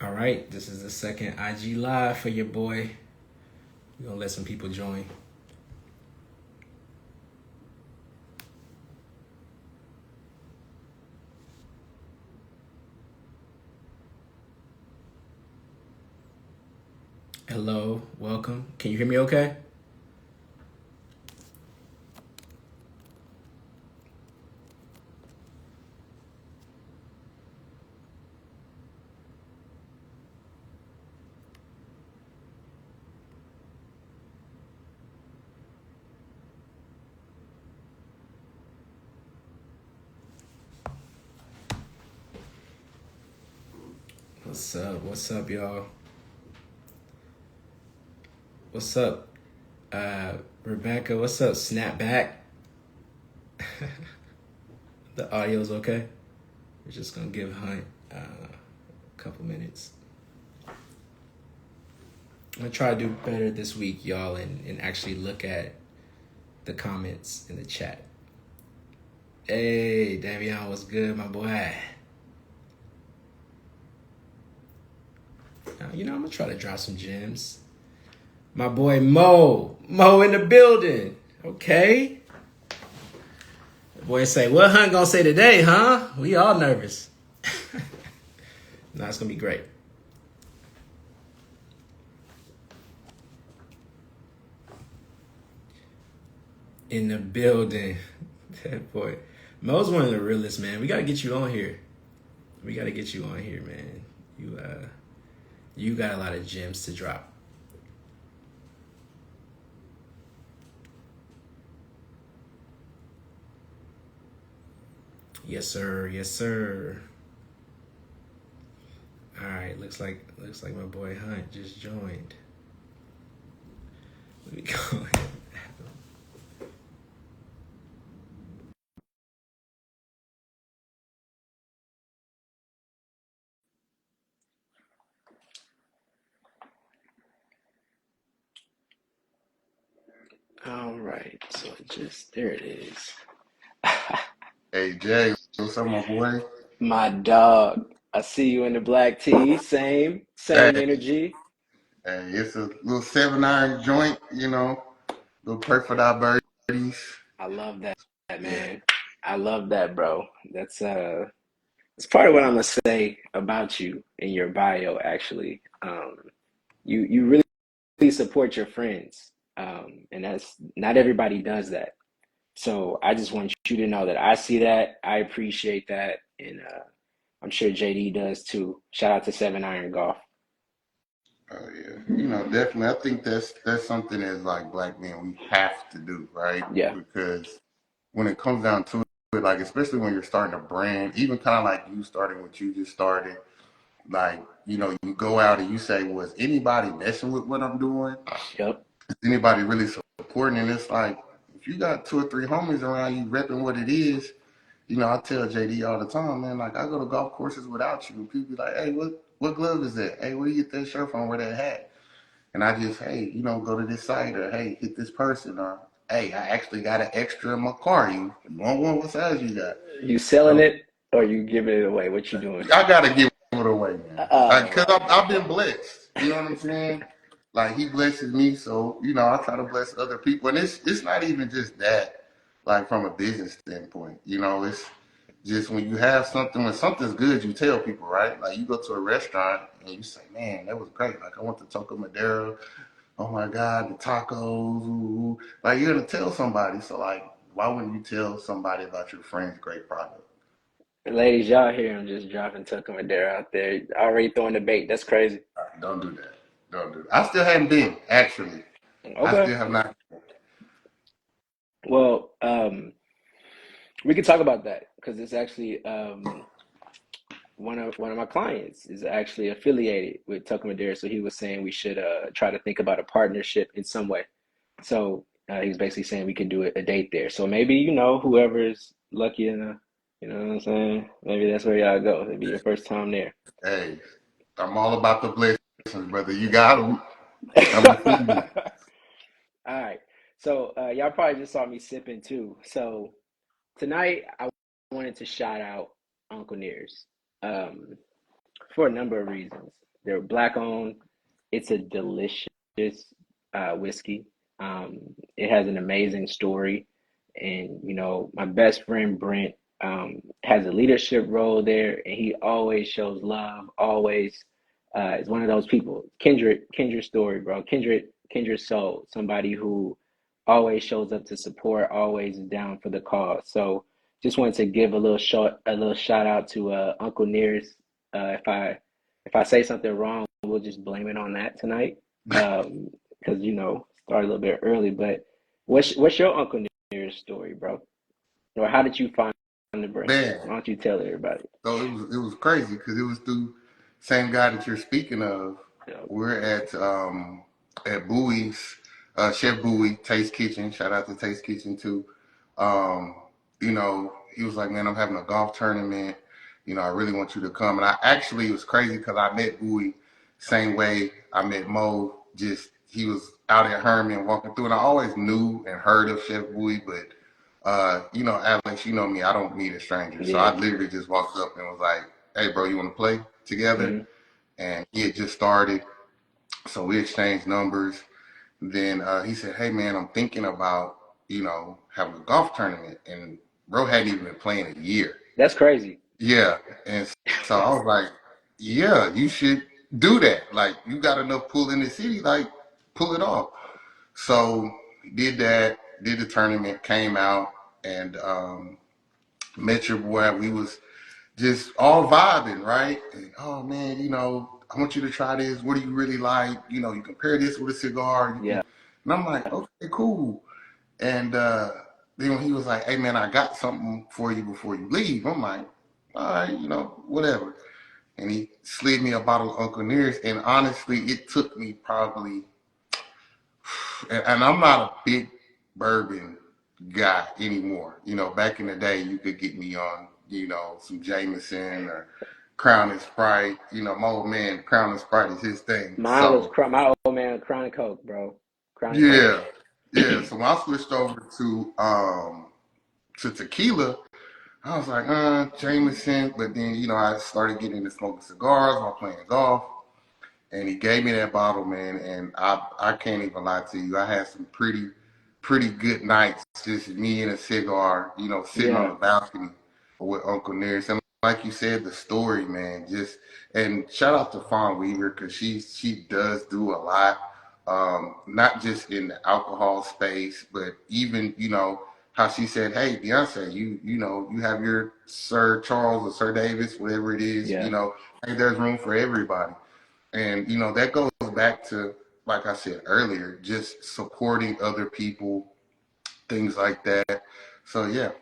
All right, this is the second IG live for your boy. We're gonna let some people join. Hello, welcome. Can you hear me okay? What's up? What's up, y'all? What's up, Rebecca? What's up, Snapback? The audio's okay? We're just gonna give Hunt a couple minutes. I'm gonna try to do better this week, y'all, and actually look at the comments in the chat. Hey, Davion, what's good, my boy? I'm gonna try to drop some gems. My boy Mo in the building. Okay. The boy say, what Hunt gonna say today, huh? We all nervous. No, it's gonna be great. In the building. That boy. Mo's one of the realest, man. We gotta get you on here. Man. You got a lot of gems to drop. Yes, sir. All right, looks like my boy Hunt just joined. Let me go ahead. All right, so there it is. Hey Jay, what's up, my boy? My dog. I see you in the black tee. Same Hey, energy. hey, it's a little 7 iron joint, little pray for our birdies. I love that, Yeah, man. I love that, bro. That's part of what I'm gonna say about you in your bio. Actually, you really support your friends, and that's not everybody does that. So I just want you to know that I see that, I appreciate that, and I'm sure JD does too. Shout out to 7 Iron Golf. oh yeah, definitely. I think that's something as like black men we have to do, right? Yeah, Because when it comes down to it, like especially when you're starting a brand, even kind of like you starting what you just started, like you go out and you say, was anybody messing with what I'm doing? yep. Is anybody really supporting? And it's like if you got two or three homies around you repping what it is. I tell JD all the time, man, like I go to golf courses without you. And people be like, hey, what glove is that? Hey, where you get that shirt from? Where that hat? And I just, hey, go to this site or hey, hit this person or hey, I actually got an extra in my car. You want one? What size you got? You selling So it or you giving it away? What you doing? I gotta give it away, man. Like, cause Oh, I've been blessed. You know what I'm saying? Like he blesses me, so I try to bless other people. And it's not even just that, like from a business standpoint. It's just when you have something, when something's good, you tell people, right? Like you go to a restaurant and you say, "Man, that was great. Like I went to Taco Madera. Oh my God, the tacos. Ooh. Like you're gonna tell somebody. So like, why wouldn't you tell somebody about your friend's great product? ladies, y'all hear him just dropping Tucker Madera out there, already throwing the bait. That's crazy. Don't do that. Don't do that. I still haven't been, actually. I Okay. still have not. Well, we can talk about that because it's actually one of my clients is actually affiliated with Tucker Madera, so he was saying we should try to think about a partnership in some way. So he was basically saying we could do a date there. So maybe whoever's lucky enough, you know what I'm saying? Maybe that's where y'all go. It'd be your first time there. Hey, I'm all about the blessings, brother. You got them. I'm All receiving them. right. So y'all probably just saw me sipping too. So tonight I wanted to shout out Uncle Nears for a number of reasons. They're black owned. It's a delicious whiskey. Um, it has an amazing story, and my best friend Brent has a leadership role there, and he always shows love. Always is one of those people. Kindred story, bro. Kindred soul. Somebody who always shows up to support, always down for the cause. So just wanted to give a little shout out to Uncle Nears. If I say something wrong, we'll just blame it on that tonight. Because started a little bit early. But what's your Uncle Nears story, bro? Or how did you find the brand? Man, Why don't you tell everybody? so it was crazy because it was through same guy that you're speaking of. We're at Bowie's, Chef Bowie, Taste Kitchen. Shout out to Taste Kitchen too. Um, he was like, man, I'm having a golf tournament. I really want you to come. And I actually, it was crazy because I met Bowie same way I met Mo. Just he was out at Herman walking through, and I always knew and heard of Chef Bowie, but Alex, you know me, I don't meet a stranger. So Yeah. I literally just walked up and was like, hey, bro, you want to play together? Hmm. And he had just started. So we exchanged numbers. Then he said, hey, man, I'm thinking about, having a golf tournament. And bro hadn't even been playing a year. That's crazy. Yeah. And so I was like, yeah, you should do that. Like, you got enough pull in the city, like, pull it off. So did that, did the tournament, came out, and met your boy. We was just all vibing, right? And, oh man, I want you to try this. What do you really like? You compare this with a cigar. Yeah. And I'm like, okay, cool. And then he was like, hey man, I got something for you before you leave. I'm like, all right, whatever. And he slid me a bottle of Uncle Near's. And honestly, it took me probably, and I'm not a big bourbon guy anymore. Back in the day, you could get me on, some Jameson or Crown and Sprite. My old man, Crown and Sprite is his thing. So My old man Chronic Coke, bro. Chronic Coke. yeah, yeah. So when I switched over to tequila, I was like, Jameson. But then, I started getting into smoking cigars while playing golf. And he gave me that bottle, man, and I can't even lie to you. I had some pretty good nights, just me and a cigar, sitting on Yeah. the balcony with Uncle Nearest. And like you said, the story, man, just and shout out to Fawn Weaver because she does do a lot, not just in the alcohol space, but even how she said, hey Beyonce, you have your Sir Charles or Sir Davis, whatever it is, Yeah. hey, there's room for everybody. And that goes back to, like I said earlier, just supporting other people, things like that. So yeah.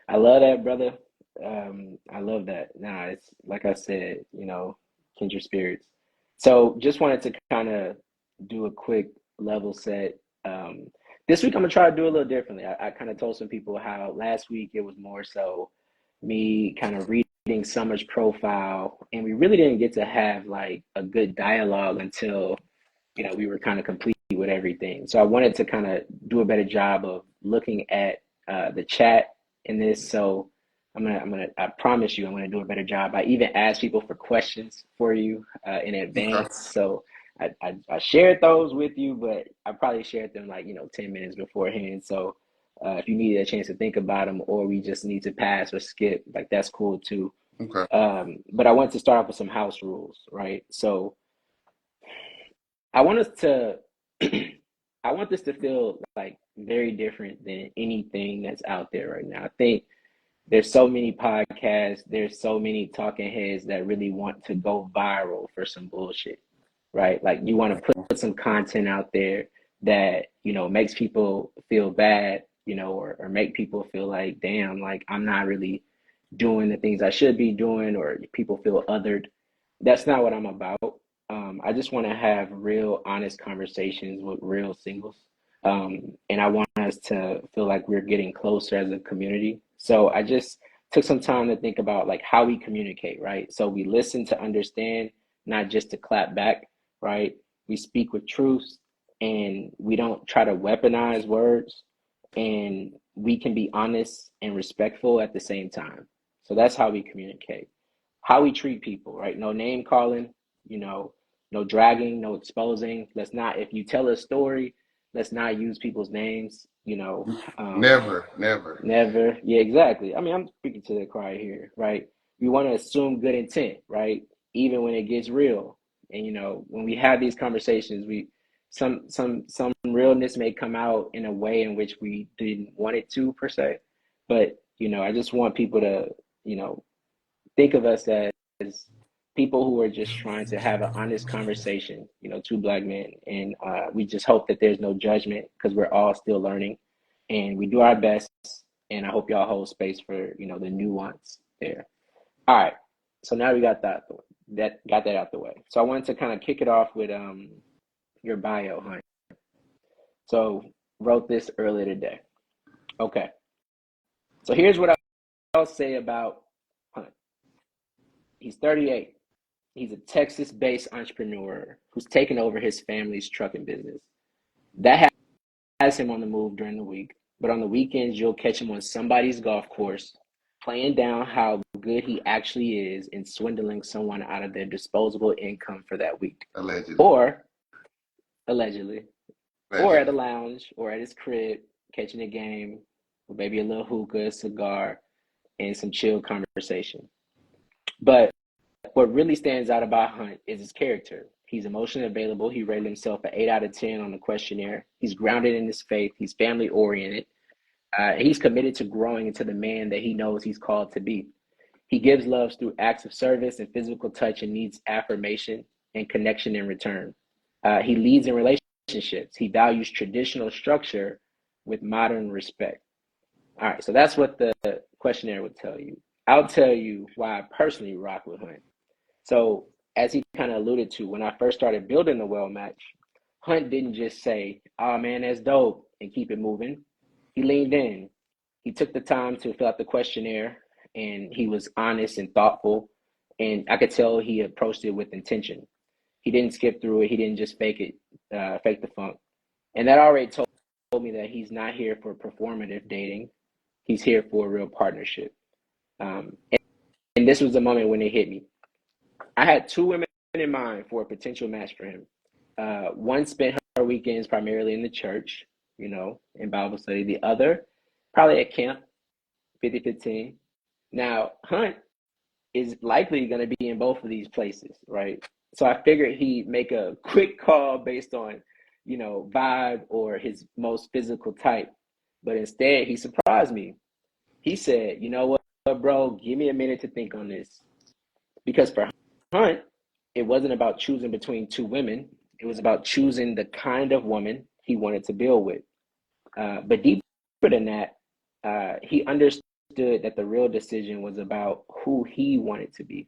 I love that, brother. I love that. Nah, it's like I said, kindred spirits. So just wanted to kind of do a quick level set. Um, this week I'm gonna try to do a little differently. I kind of told some people how last week it was more so me kind of reading Summer's profile, and we really didn't get to have like a good dialogue until we were kind of complete with everything. So I wanted to kind of do a better job of looking at the chat in this. So I promise you, I'm gonna do a better job. I even asked people for questions for you in Okay. advance. So I shared those with you, but I probably shared them like 10 minutes beforehand. So if you needed a chance to think about them, or we just need to pass or skip, like that's cool too. Okay. But I want to start off with some house rules, right? So I want us to I want this to feel like very different than anything that's out there right now. I think there's so many podcasts, there's so many talking heads that really want to go viral for some bullshit, right? Like you want to put some content out there that, makes people feel bad, or make people feel like, damn, like I'm not really doing the things I should be doing, or people feel othered. That's not what I'm about. I just want to have real, honest conversations with real singles. And I want us to feel like we're getting closer as a community. So I just took some time to think about like how we communicate, right? So we listen to understand, not just to clap back, right? We speak with truth, and we don't try to weaponize words, and we can be honest and respectful at the same time. So that's how we communicate. How we treat people, right? No name calling, no dragging, no exposing. Let's not, if you tell a story, let's not use people's names, Never, never. never. Yeah, exactly. I mean, I'm speaking to the choir here, right? We want to assume good intent, right? Even when it gets real. And when we have these conversations, some realness may come out in a way in which we didn't want it to per se. But, I just want people to, you know, think of us as people who are just trying to have an honest conversation, two black men. And we just hope that there's no judgment because we're all still learning and we do our best. And I hope y'all hold space for, the nuance there. All right. So now we got that out the way. So I wanted to kind of kick it off with your bio, Hunt. So wrote this earlier today. Okay. So here's what I'll say about Hunt. He's 38. He's a Texas-based entrepreneur who's taken over his family's trucking business. That has him on the move during the week, but on the weekends, you'll catch him on somebody's golf course, playing down how good he actually is and swindling someone out of their disposable income for that week. Allegedly. Or, allegedly, or at a Allegedly. lounge or at his crib, catching a game with maybe a little hookah, a cigar, and some chill conversation. But what really stands out about Hunt is his character. He's emotionally available. He rated himself an 8 out of 10 on the questionnaire. He's grounded in his faith. He's family oriented. He's committed to growing into the man that he knows he's called to be. He gives love through acts of service and physical touch and needs affirmation and connection in return. He leads in relationships. He values traditional structure with modern respect. All right, so that's what the questionnaire would tell you. I'll tell you why I personally rock with Hunt. So, as he kind of alluded to, when I first started building the well match, Hunt didn't just say, "Oh man, that's dope," and keep it moving. He leaned in. He took the time to fill out the questionnaire, and he was honest and thoughtful. And I could tell he approached it with intention. He didn't skip through it. He didn't just fake the funk. And that already told me that he's not here for performative dating. He's here for a real partnership. And this was the moment when it hit me. I had two women in mind for a potential match for him. One spent her weekends primarily in the church, in Bible study. The other, probably at camp, 50-15. Now, Hunt is likely going to be in both of these places, right? So I figured he'd make a quick call based on, vibe or his most physical type. But instead, he surprised me. He said, "You know what, bro? Give me a minute to think on this." Because for Hunt, it wasn't about choosing between two women. It was about choosing the kind of woman he wanted to build with. But deeper than that, he understood that the real decision was about who he wanted to be.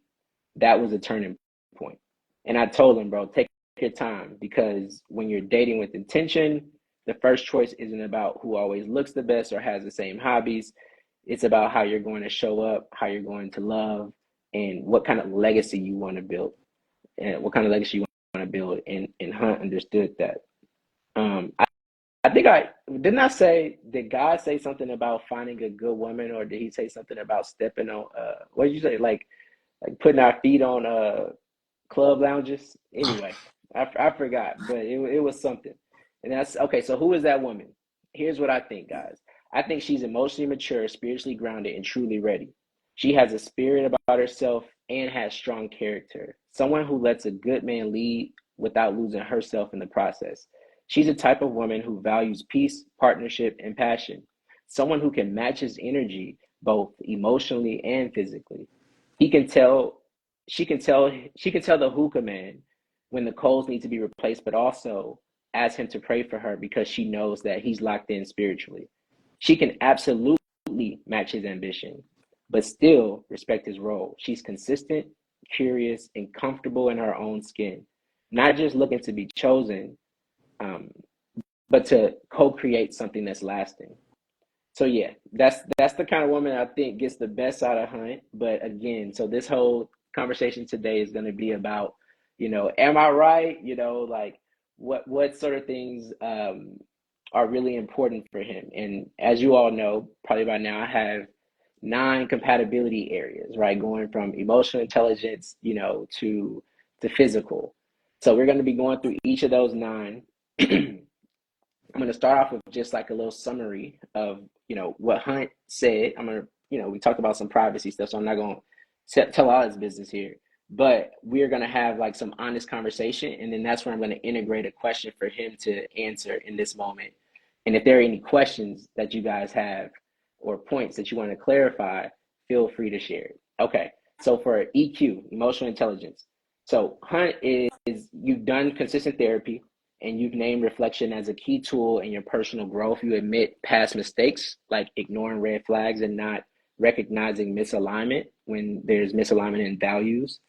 That was a turning point. And I told him, bro, take your time because when you're dating with intention, the first choice isn't about who always looks the best or has the same hobbies. It's about how you're going to show up, how you're going to love, and what kind of legacy you want to build, and what kind of legacy you want to build. And Hunt understood that. I think I didn't I say, did God say something about finding a good woman, or did he say something about stepping on what did you say? Like putting our feet on club lounges. Anyway, I forgot, but it was something. And that's okay. So who is that woman? Here's what I think, guys. I think she's emotionally mature, spiritually grounded, and truly ready. She has a spirit about herself and has strong character. Someone who lets a good man lead without losing herself in the process. She's a type of woman who values peace, partnership, and passion. Someone who can match his energy both emotionally and physically. He can tell she can tell the hookah man when the coals need to be replaced, but also ask him to pray for her because she knows that he's locked in spiritually. She can absolutely match his ambition, but still respect his role. She's consistent, curious, and comfortable in her own skin, not just looking to be chosen, um, but to co-create something that's lasting. So yeah, that's the kind of woman I think gets the best out of Hunt. But again, so this whole conversation today is going to be about, am I right? Like what sort of things are really important for him. And as you all know, probably by now, I have 9 compatibility areas, right? Going from emotional intelligence, to to physical. So we're going to be going through each of those nine. I'm going to start off with just like a little summary of, what Hunt said. I'm going to, we talked about some privacy stuff, so I'm not going to tell all his business here. But we're going to have like some honest conversation. And then that's where I'm going to integrate a question for him to answer in this moment. And if there are any questions that you guys have or points that you want to clarify, feel free to share it. Okay. So for EQ, emotional intelligence. So Hunt is you've done consistent therapy and you've named reflection as a key tool in your personal growth. You admit past mistakes, like ignoring red flags and not recognizing misalignment when there's misalignment in values.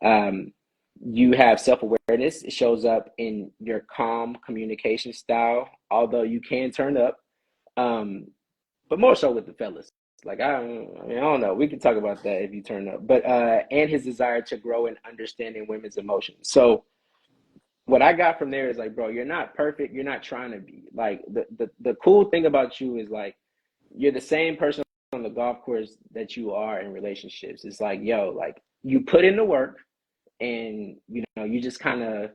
Um, you have self-awareness. It shows up in your calm communication style, although you can turn up, um, but more so with the fellas. Like I don't know. We can talk about that if you turn up, but and his desire to grow in understanding women's emotions. So what I got from there is like, bro, you're not perfect. You're not trying to be. Like the cool thing about you is like you're the same person on the golf course that you are in relationships. It's like, yo, like you put in the work and you just kind of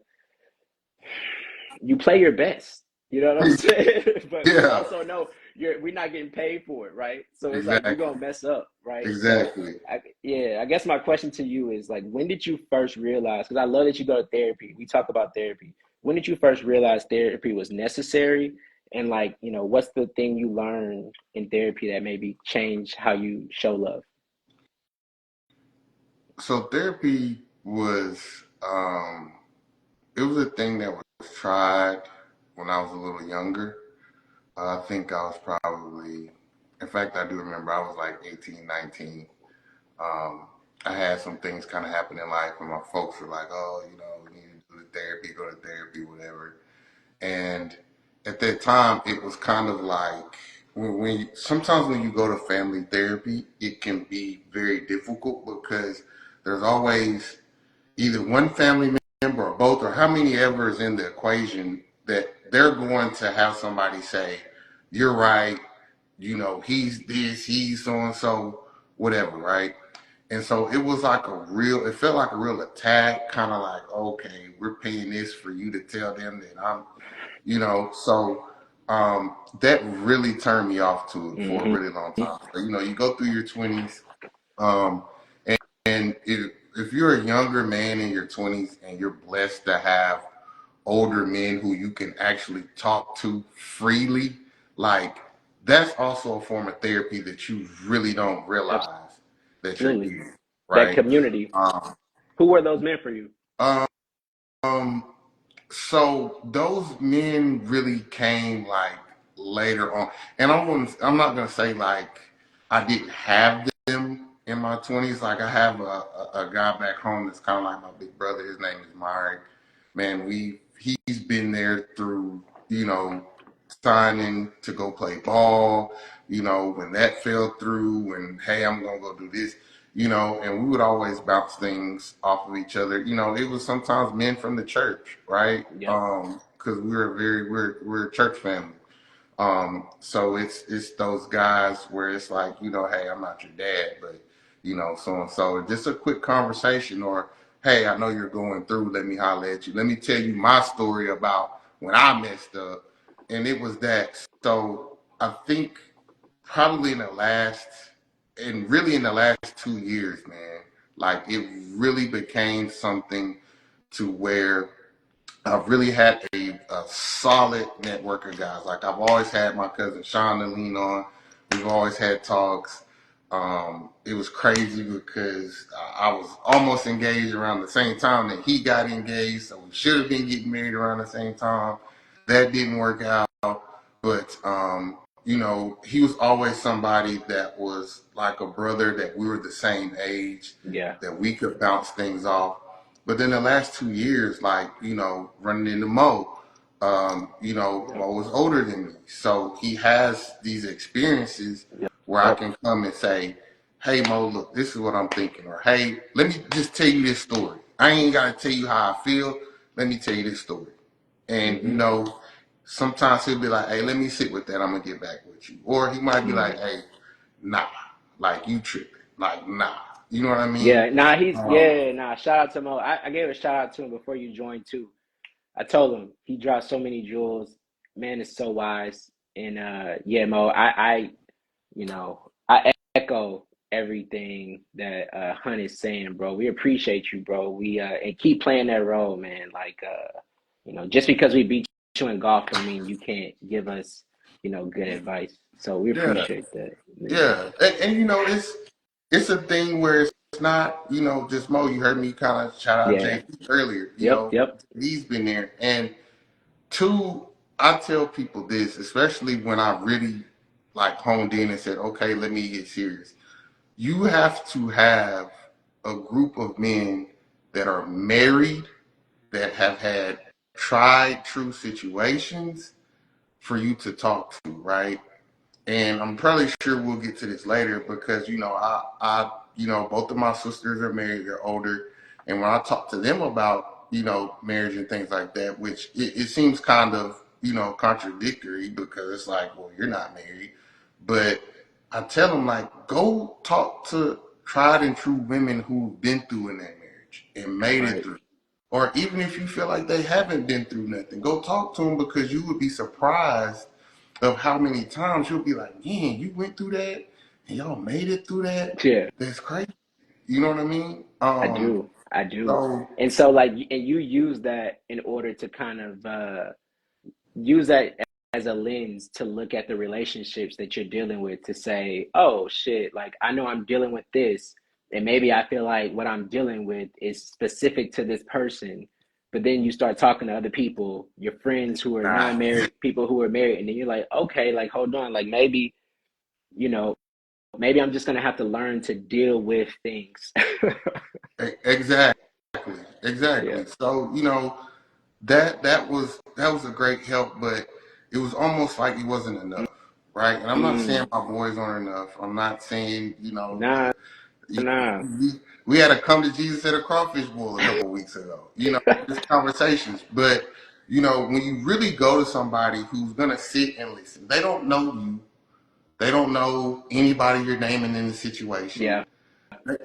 you play your best. You know what I'm saying? But you Yeah, also know we're not getting paid for it, right? So it's like you're exactly, gonna mess up, right? So exactly. yeah, I guess my question to you is like, when did you first realize? Because I love that you go to therapy. We talk about therapy. When did you first realize therapy was necessary? And like, what's the thing you learned in therapy that maybe changed how you show love? So therapy was it was a thing that was tried when I was a little younger. I think I was probably, in fact, I do remember I was like 18, 19. Um, I had some things kind of happen in life, and my folks were like, "Oh, we need to do the therapy, go to therapy, whatever." And at that time, it was kind of like sometimes when you go to family therapy, it can be very difficult because there's always either one family member or both, or how many ever is in the equation that they're going to have somebody say, "You're right," he's this, he's so and so, whatever, right? And so it felt like a real attack, kind of like, okay, we're paying this for you to tell them that so that really turned me off to it for a Mm-hmm. really long time. So, you go through your 20s, um, and if you're a younger man in your 20s and you're blessed to have older men who you can actually talk to freely, like that's also a form of therapy that you really don't realize that you're Absolutely. getting, That right? community. Um, Who were those men for you? um, so those men really came like later on, and I'm not gonna say like I didn't have them in my 20s. Like I have a guy back home that's kind of like my big brother. His name is Myrick. Man, he's been there through signing to go play ball. When that fell through, and hey, I'm gonna go do this. And we would always bounce things off of each other. It was sometimes men from the church, right? Yep. Because we're a church family. So it's those guys where it's like, hey, I'm not your dad, but so and so. Just a quick conversation, or hey, I know you're going through. Let me holler at you. Let me tell you my story about when I messed up, and it was that. So I think probably really in the last 2 years, man, like it really became something to where I've really had a solid network of guys. Like I've always had my cousin Sean to lean on. We've always had talks. It was crazy because I was almost engaged around the same time that he got engaged, so we should have been getting married around the same time. That didn't work out, but he was always somebody that was like a brother that we were the same age, Yeah. that we could bounce things off. But then the last 2 years, like, running into Mo, Yep. Mo was older than me. So he has these experiences Yep. where I Yep. can come and say, hey, Mo, look, this is what I'm thinking. Or, hey, let me just tell you this story. I ain't got to tell you how I feel. Let me tell you this story. And, Mm-hmm. sometimes he'll be like, hey, let me sit with that. I'm going to get back with you. Or he might be Mm-hmm. like, hey, nah, like you tripping. Like, nah. You know what I mean? Yeah, nah, he's Um, yeah, nah. Shout out to Mo. I gave a shout out to him before you joined too. I told him he dropped so many jewels. Man is so wise. And yeah, Mo, I echo everything that Hunt is saying, bro. We appreciate you, bro. We and keep playing that role, man. Like just because we beat you in golf don't mean you can't give us, good advice. So we yeah, appreciate that, man. yeah, and it's a thing where it's not just Mo. You heard me kind of shout out Yeah. JD earlier. Yep, yep. He's been there, and two, I tell people this, especially when I really like honed in and said, okay, let me get serious. You have to have a group of men that are married, that have had tried true situations for you to talk to, right? And I'm probably sure we'll get to this later because both of my sisters are married, they're older, and when I talk to them about marriage and things like that, which it seems kind of contradictory because it's like, well, you're not married, but I tell them like, go talk to tried and true women who've been through in their marriage and That's made it right. through. Or even if you feel like they haven't been through nothing, go talk to them because you would be surprised of how many times you'll be like, man, you went through that and y'all made it through that. Yeah, That's crazy. You know what I mean? I do. I do. So And so like and you use that in order to kind of use that as a lens to look at the relationships that you're dealing with to say, oh shit, like I know I'm dealing with this, and maybe I feel like what I'm dealing with is specific to this person. But then you start talking to other people, your friends who are nah, not married, people who are married, and then you're like, okay, like hold on, like you know, maybe I'm just gonna have to learn to deal with things. exactly, Yeah. exactly. So that was a great help, but it was almost like it wasn't enough, right? And I'm not saying Mm. my boys aren't enough. I'm not saying Nah, you, nah. we had a come to Jesus at a crawfish bowl a couple weeks ago. Just conversations. But when you really go to somebody who's gonna sit and listen, they don't know you. They don't know anybody you're naming in the situation. Yeah.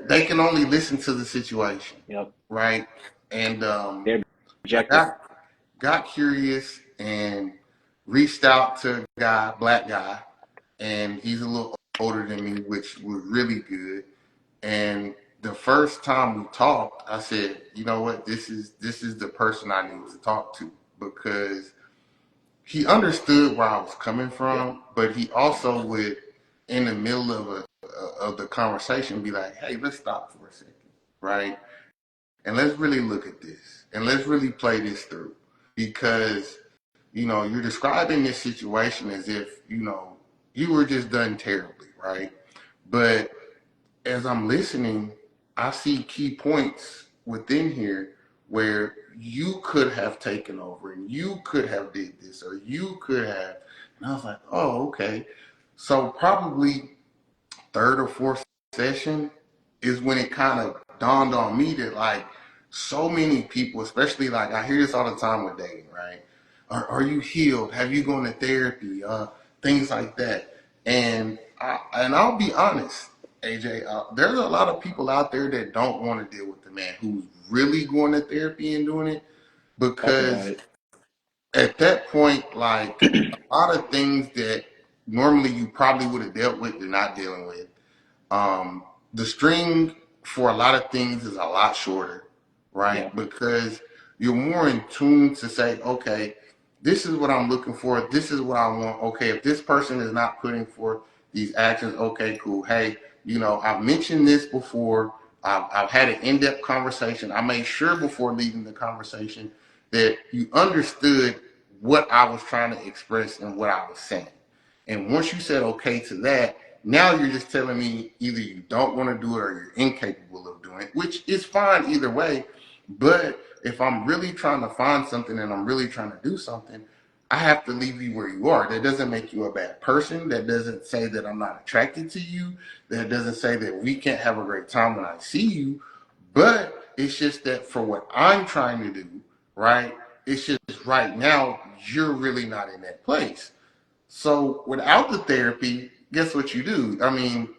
They can only listen to the situation, Yep. right? And They're I objective. got curious and reached out to a guy, black guy, and he's a little older than me, which was really good. And the first time we talked, I said, you know what, this is the person I need to talk to because he understood where I was coming Yep. from, but he also would, in the middle of the conversation, be like, "Hey, let's stop for a second, right? And let's really look at this, and let's really play this through, because you're describing this situation as if you were just done terribly, right? But as I'm listening, I see key points within here where you could have taken over and you could have did this or you could have, and I was like, oh, okay. So probably third or fourth session is when it kind of dawned on me that like so many people, especially like I hear this all the time with dating, right? Are you healed? Have you gone to therapy? Things like that. And I'll be honest, AJ, there's a lot of people out there that don't want to deal with the man who's really going to therapy and doing it Talk about because it. at that point, like a lot of things that normally you probably would have dealt with, you're not dealing with. The string for a lot of things is a lot shorter, Yeah. right? Because you're more in tune to say, okay, this is what I'm looking for. This is what I want. Okay, if this person is not putting forth these actions, okay, cool. Hey, I've mentioned this before. I've had an in-depth conversation. I made sure before leaving the conversation that you understood what I was trying to express and what I was saying. And once you said okay to that, now you're just telling me either you don't want to do it or you're incapable of doing it, which is fine either way. But if I'm really trying to find something and I'm really trying to do something, I have to leave you where you are. That doesn't make you a bad person. That doesn't say that I'm not attracted to you. That doesn't say that we can't have a great time when I see you. But it's just that for what I'm trying to do, right? It's just right now, you're really not in that place. So without the therapy, guess what you do? I mean,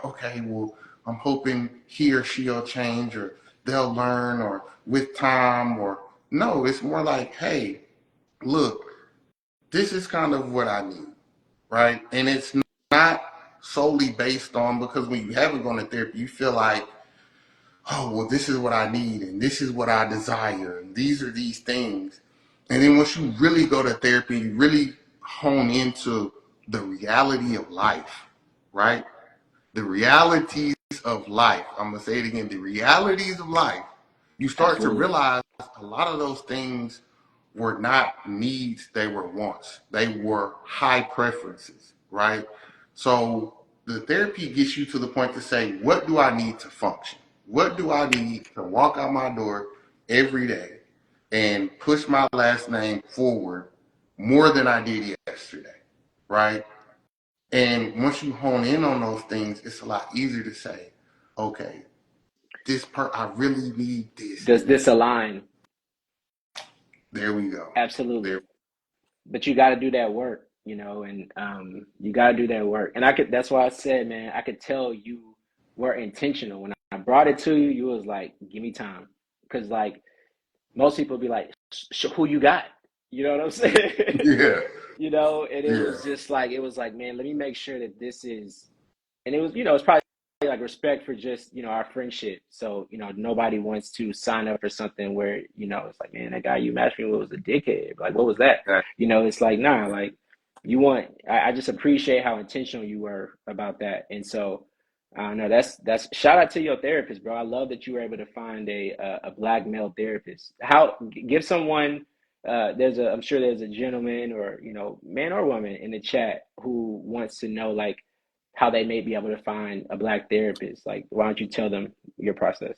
okay, well, I'm hoping he or she'll change or they'll learn or with time or no, it's more like, hey, look, this is kind of what I need, right? And it's not solely based on because when you haven't gone to therapy, you feel like, oh, well, this is what I need and this is what I desire and these are these things. And then once you really go to therapy, you really hone into the reality of life, right? The realities of life. I'm going to say it again, the realities of life. You start to Absolutely. realize a lot of those things were not needs, they were wants. They were high preferences, right? So the therapy gets you to the point to say, what do I need to function? What do I need to walk out my door every day and push my last name forward more than I did yesterday, right? And once you hone in on those things, it's a lot easier to say, okay, I really need this Does today. this align? There we go. There. Absolutely. But you got to do that work, and you got to do that work. And that's why I said, man, I could tell you were intentional. When I brought it to you, you was like, give me time. Because, like, most people be like, who you got? You know what I'm saying? Yeah. And it Yeah. was just like, man, let me make sure that this is, and it was, it's probably like respect for just, our friendship. So, nobody wants to sign up for something where, it's like, man, that guy you matched me with was a dickhead. Like, what was that? It's like, nah, like I just appreciate how intentional you were about that. And so, I don't know. That's shout out to your therapist, bro. I love that you were able to find a black male therapist. How give someone I'm sure there's a gentleman or man or woman in the chat who wants to know like how they may be able to find a black therapist. Like, why don't you tell them your process?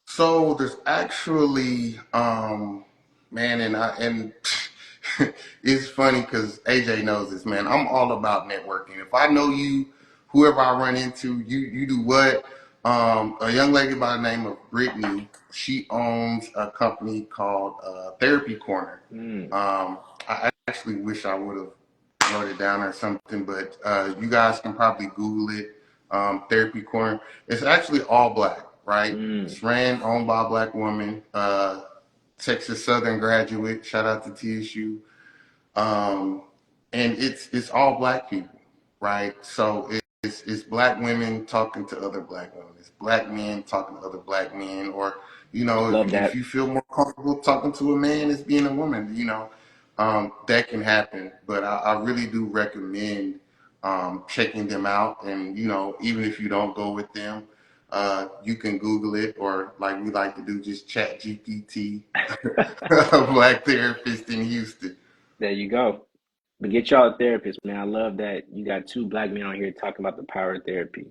So there's actually, man, and it's funny because AJ knows this, man. I'm all about networking. If I know you, whoever I run into, you do what? A young lady by the name of Brittany, she owns a company called Therapy Corner. Mm, I actually wish I would have wrote it down or something, but you guys can probably Google it. Therapy Corner. It's actually all black, right? mm. It's owned by a black woman, Texas Southern graduate. Shout out to TSU. Um, and it's all black people, right? So it's black women talking to other black women. It's black men talking to other black men, or Love if that. you feel more comfortable talking to a man as being a woman, that can happen. But I really do recommend checking them out, and even if you don't go with them, you can Google it, or like we like to do, just chat GPT, a black therapist in Houston. There you go. But get y'all a therapist, man. I love that you got two black men on here talking about the power of therapy.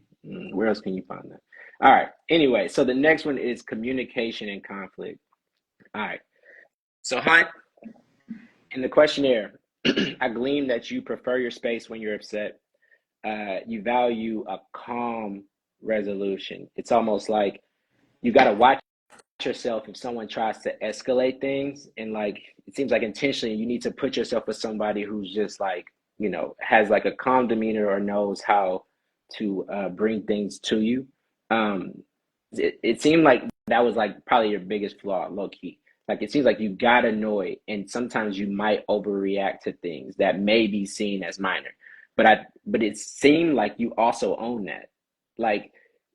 Where else can you find that? All right. Anyway, so the next one is communication and conflict. All right. So, Hunt, in the questionnaire, I gleaned that you prefer your space when you're upset. You value a calm resolution. It's almost like you got to watch yourself if someone tries to escalate things, and like it seems like intentionally you need to put yourself with somebody who's just like has like a calm demeanor or knows how to bring things to you. It seemed like that was like probably your biggest flaw, low key. Like it seems like you got annoyed and sometimes you might overreact to things that may be seen as minor, but it seemed like you also own that. Like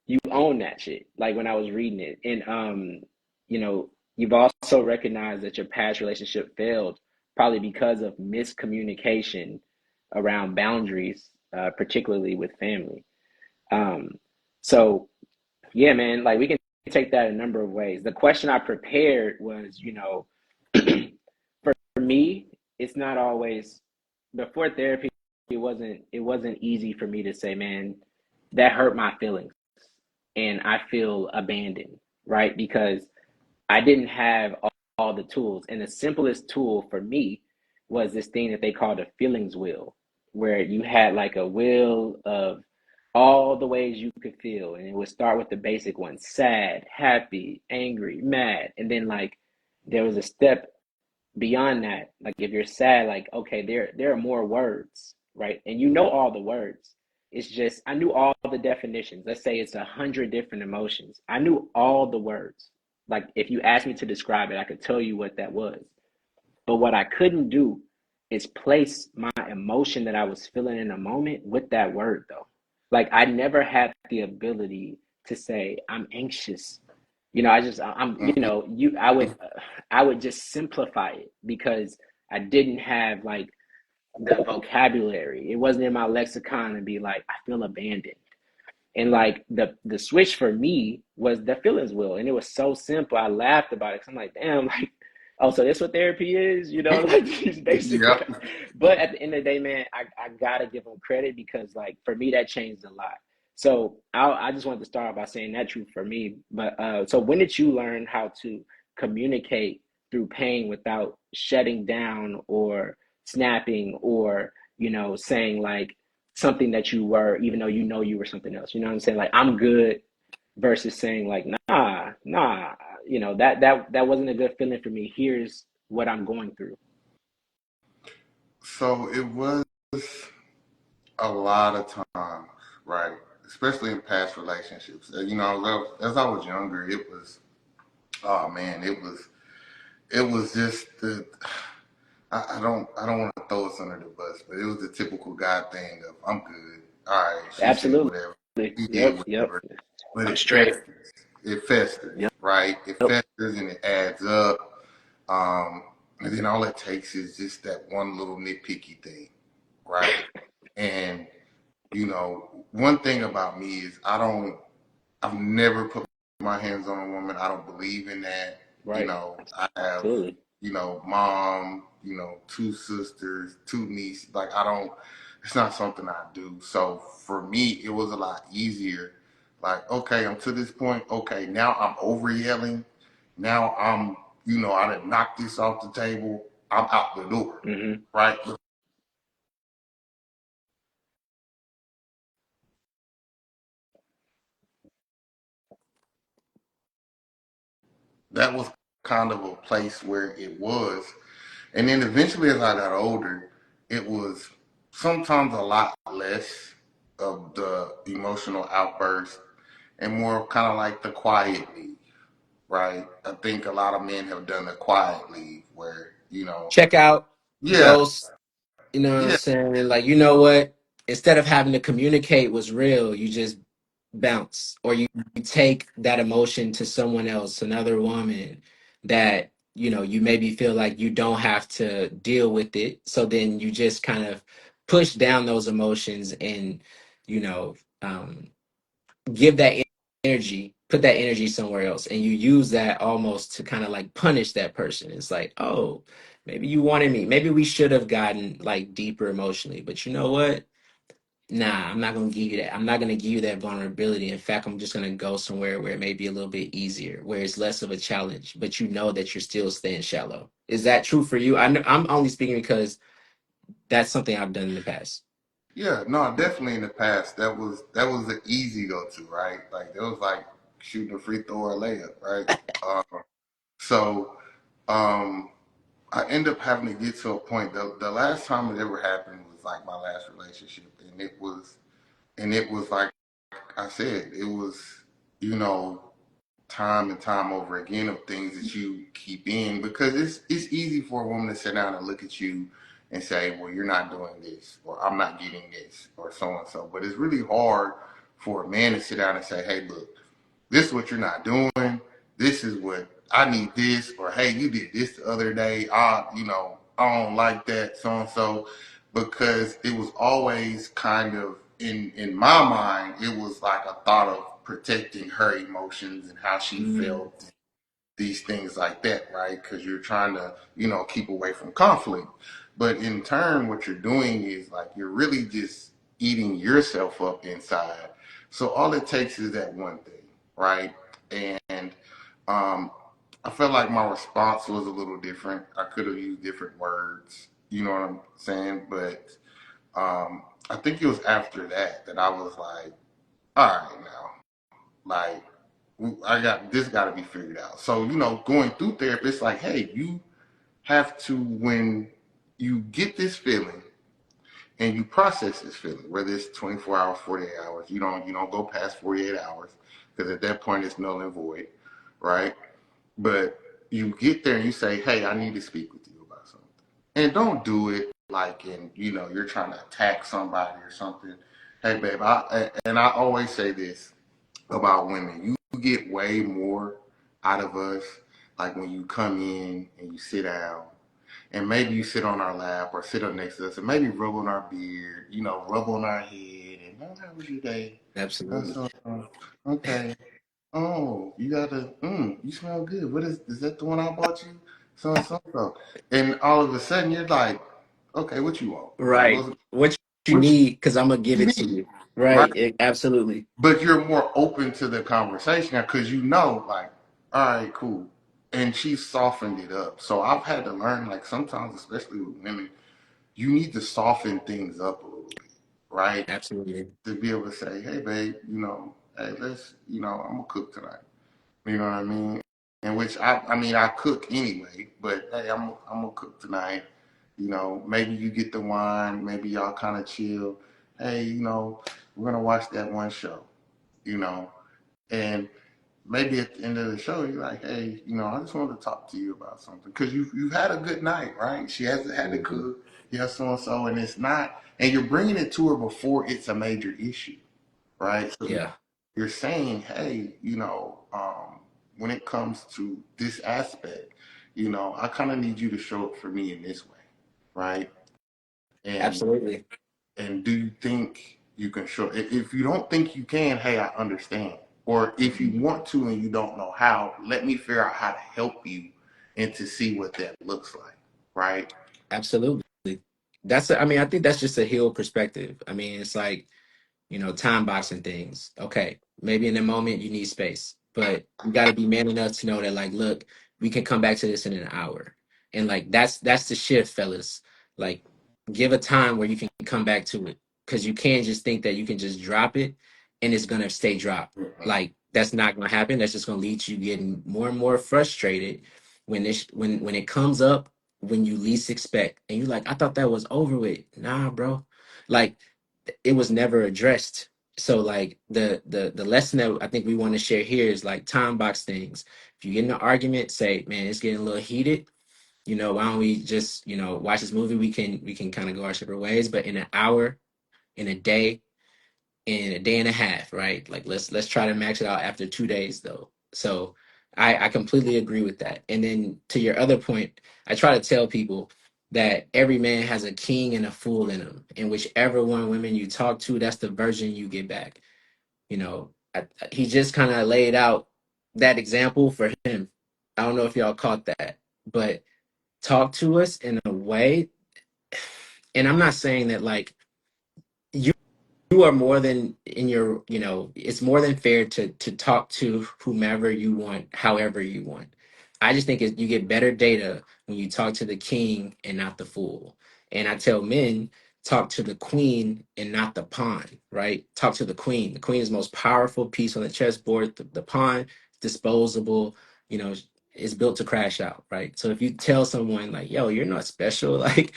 you own that shit, like when I was reading it. And you've also recognized that your past relationship failed probably because of miscommunication around boundaries, particularly with family. Um, so yeah, man, like we can take that a number of ways. The question I prepared was, for me, it's not always before therapy, it wasn't easy for me to say, man, that hurt my feelings and I feel abandoned, right? Because I didn't have all the tools. And the simplest tool for me was this thing that they called a feelings wheel, where you had like a wheel of all the ways you could feel. And it would start with the basic ones: sad, happy, angry, mad. And then like there was a step beyond that. Like if you're sad, like, okay, there are more words, right? And you know all the words. It's just I knew all the definitions. Let's say it's 100 different emotions. I knew all the words. Like if you asked me to describe it, I could tell you what that was. But what I couldn't do is place my emotion that I was feeling in a moment with that word though. Like I never had the ability to say I'm anxious. I'm Mhm. I would just simplify it because I didn't have like the vocabulary. It wasn't in my lexicon to be like I feel abandoned. And like the switch for me was the feelings wheel, and it was so simple. I laughed about it because I'm like, damn, like, oh, so that's what therapy is, like it's basically. Yep. But at the end of the day, man, I gotta give them credit because like for me that changed a lot. So I just wanted to start off by saying that true for me. But so when did you learn how to communicate through pain without shutting down or snapping or saying like something that you were, even though you were something else. You know what I'm saying? Like I'm good versus saying like nah. That wasn't a good feeling for me. Here's what I'm going through. So it was a lot of times, right? Especially in past relationships. As I was younger, it was, oh man, it was just the. I don't want to throw us under the bus, but it was the typical guy thing of I'm good. All right, she said Absolutely. whatever, he did Yep. whatever, but I'm it straight. festers. It festers, Yep. right? It Yep. festers and it adds up. Um, and then all it takes is just that one little nitpicky thing, right? And one thing about me is I've never put my hands on a woman. I don't believe in that. Right. I have, Absolutely. mom, two sisters, two nieces. Like I don't, it's not something I do. So for me, it was a lot easier. Like, okay, I'm to this point. Okay, now I'm over yelling. Now I done knocked this off the table. I'm out the door. Mm-hmm. Right? That was kind of a place where it was. And then eventually, as I got older, it was sometimes a lot less of the emotional outburst and more kind of like the quiet leave, right? I think a lot of men have done the quiet leave where, Check out, yeah, ghost, you know what I'm yeah, saying? Like, you know what? Instead of having to communicate what's real, you just bounce or you take that emotion to someone else, another woman that, you maybe feel like you don't have to deal with it. So then you just kind of push down those emotions and, you know, um, give that energy, put that energy somewhere else, and you use that almost to kind of like punish that person. It's like, oh, maybe you wanted me, maybe we should have gotten like deeper emotionally, but you know what, nah, I'm not going to give you that. I'm not going to give you that vulnerability. In fact, I'm just going to go somewhere where it may be a little bit easier, where it's less of a challenge, but you know that you're still staying shallow. Is that true for you? I'm only speaking because that's something I've done in the past. yeah. No, definitely in the past that was an easy go to, right? Like it was like shooting a free throw or a layup, right? So um, I end up having to get to a point. The last time it ever happened was like my last relationship, and it was like I said, it was you know time and time over again of things that you keep in because it's easy for a woman to sit down and look at you and say, well, you're not doing this, or I'm not getting this, or so and so. But it's really hard for a man to sit down and say, hey, look, this is what you're not doing. This is what I need this, or hey, you did this the other day. I don't like that, so and so, because it was always kind of in my mind, it was like a thought of protecting her emotions and how she Mm. felt, these things like that, right? Because you're trying to, keep away from conflict. But in turn, what you're doing is like you're really just eating yourself up inside. So all it takes is that one thing, right? And um, I felt like my response was a little different. I could have used different words, you know what I'm saying? But I think it was after that I was like, all right, now, like I got this got to be figured out. So going through therapy, it's like, hey, you have to when you get this feeling and you process this feeling, whether it's 24 hours, 48 hours. You don't go past 48 hours because at that point it's null and void, right? But you get there and you say, "Hey, I need to speak with you about something," and don't do it like you're trying to attack somebody or something. Hey, babe, I always say this about women: you get way more out of us, like when you come in and you sit down and maybe you sit on our lap or sit up next to us and maybe rub on our beard, rub on our head and, "Oh, how was your day?" Absolutely. Okay. Oh, you got you smell good. Is that the one I bought you? So and so so. And all of a sudden you're like, okay, what you want? Like, Right. What you what need, because I'm gonna give you it to need, you. right? Right. Absolutely. But you're more open to the conversation because like, all right, cool. And she softened it up. So I've had to learn, like, sometimes, especially with women, you need to soften things up a little bit, right? Absolutely. To be able to say, hey, babe, hey, I'm gonna cook tonight. You know what I mean? In which I cook anyway, but hey, I'm gonna cook tonight. Maybe you get the wine, maybe y'all kind of chill. Hey, we're gonna watch that one show. You know, and maybe at the end of the show, you're like, hey, I just wanted to talk to you about something because you've had a good night, right? She hasn't had to Mhm. cook, yes, so and so, and it's not, and you're bringing it to her before it's a major issue, right? So Yeah. you're saying, hey, when it comes to this aspect, I kind of need you to show up for me in this way, right? And Absolutely. and do you think you can show? If you don't think you can, hey, I understand. Or if you Mhm. want to and you don't know how, let me figure out how to help you and to see what that looks like, right? Absolutely. I think that's just a healed perspective. I mean, it's like, time boxing things. Okay, maybe in the moment you need space, but you got to be man enough to know that, like, look, we can come back to this in an hour, and like that's the shift, fellas. Like, give a time where you can come back to it, because you can't just think that you can just drop it and it's gonna stay dropped. Mm-mm. Like, that's not gonna happen. That's just gonna lead to you getting more and more frustrated when it comes up when you least expect, and you're like, I thought that was over with. Nah, bro. Like, it was never addressed. So like the lesson that I think we want to share here is like time box things. If you get in an argument, say, man, it's getting a little heated. Why don't we just, watch this movie? We can kind of go our separate ways, but in an hour, in a day, in a day and a half, right? Like, let's try to max it out after 2 days though. So I completely agree with that. And then to your other point, I try to tell people that every man has a king and a fool in him, and whichever one women you talk to, that's the version you get back. He just kind of laid out that example for him. I don't know if y'all caught that, but talk to us in a way, and I'm not saying that like you are more than in your, it's more than fair to talk to whomever you want, however you want. I just think you get better data when you talk to the king and not the fool. And I tell men, talk to the queen and not the pawn, right? Talk to the queen. The queen is the most powerful piece on the chessboard. The pawn, disposable, you know is built to crash out, right? So if you tell someone like, yo, you're not special, like,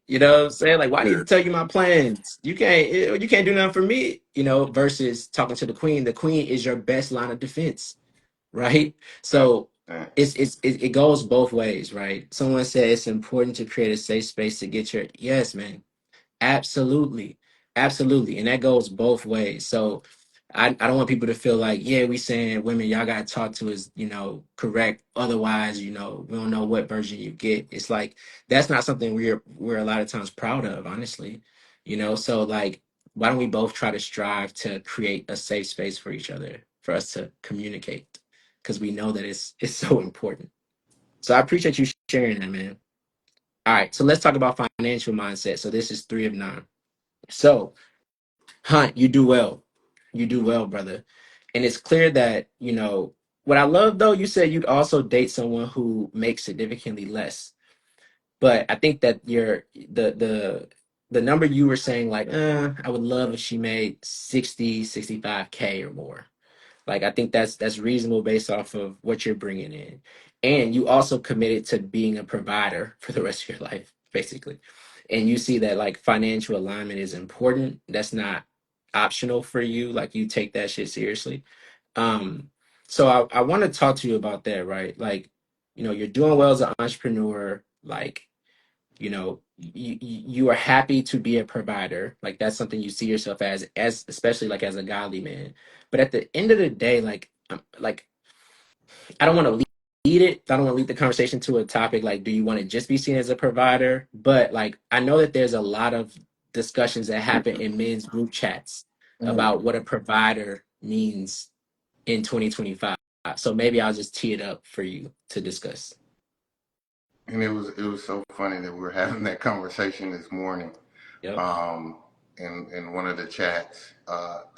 what I'm saying? Like, why do you Sure. tell you my plans? You can't do nothing for me, versus talking to the queen. The queen is your best line of defense, right? Uh, So uh, it goes both ways, right? Someone said it's important to create a safe space to get your yes, man. Absolutely. Absolutely. And that goes both ways. So I don't want people to feel like, yeah, we saying women, y'all gotta talk to us, correct. Otherwise, we don't know what version you get. It's like that's not something we're a lot of times proud of, honestly. So like, why don't we both try to strive to create a safe space for each other, for us to communicate? Because we know that it's so important. So I appreciate you sharing that, man. All right, so let's talk about financial mindset. So this is 3 of 9. So, Hunt, you do well. You do well, brother. And it's clear that, what I love though, you said you'd also date someone who makes significantly less. But I think that the number you were saying, like, I would love if she made 65K or more. Like, I think that's reasonable based off of what you're bringing in. And you also committed to being a provider for the rest of your life, basically. and you see that like financial alignment is important, that's not optional for you. Like you take that shit seriously. Um, so I want to talk to you about that, right? Like, you're doing well as an entrepreneur. Like, you are happy to be a provider. Like that's something you see yourself as especially like as a godly man. But at the end of the day, like I don't want to lead it. I don't want to lead the conversation to a topic like, do you want to just be seen as a provider? But like, I know that there's a lot of discussions that happen in men's group chats Mhm. about what a provider means in 2025. So maybe I'll just tee it up for you to discuss. And it was so funny that we were having that conversation this morning, Yep. um, in one of the chats,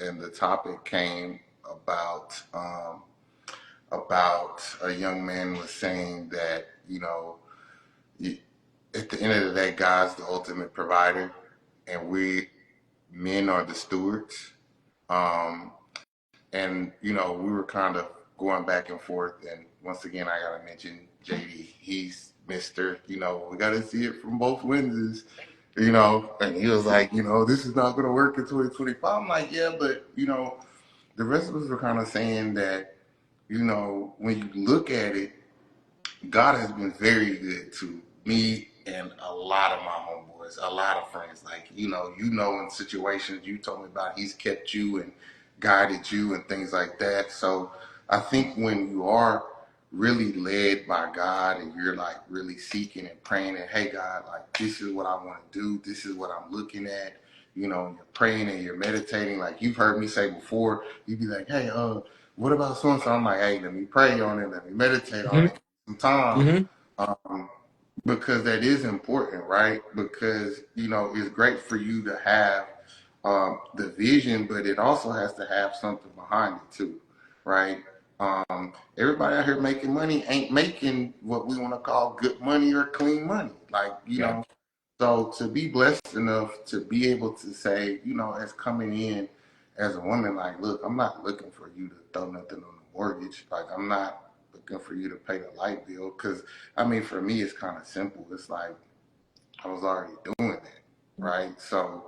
and the topic came about a young man was saying that you, at the end of the day, God's the ultimate provider, and we men are the stewards. Um, and we were kind of going back and forth. And once again, I gotta mention JD. He's Mister. We gotta see it from both lenses. And he was like, this is not gonna work in 2025. I'm like, yeah, but the rest of us were kind of saying that, when you look at it, God has been very good to me and a lot of my homeboys, a lot of friends. Like, in situations you told me about, he's kept you and guided you and things like that. So I think when you are really led by God and you're like really seeking and praying and, hey, God, like this is what I want to do. This is what I'm looking at. You're praying and you're meditating. Like you've heard me say before, you'd be like, hey, what about so and so? I'm like, hey, let me pray on it. Let me meditate on Hmm. it some time, Hmm. um, because that is important, right? Because it's great for you to have the vision, but it also has to have something behind it too, right? Everybody out here making money ain't making what we want to call good money or clean money, like Yeah. so to be blessed enough to be able to say, as coming in as a woman, like, look, I'm not looking for you to throw nothing on the mortgage. Like, I'm not looking for you to pay the light bill. Because, I mean, for me, it's kind of simple. It's like I was already doing that, right? So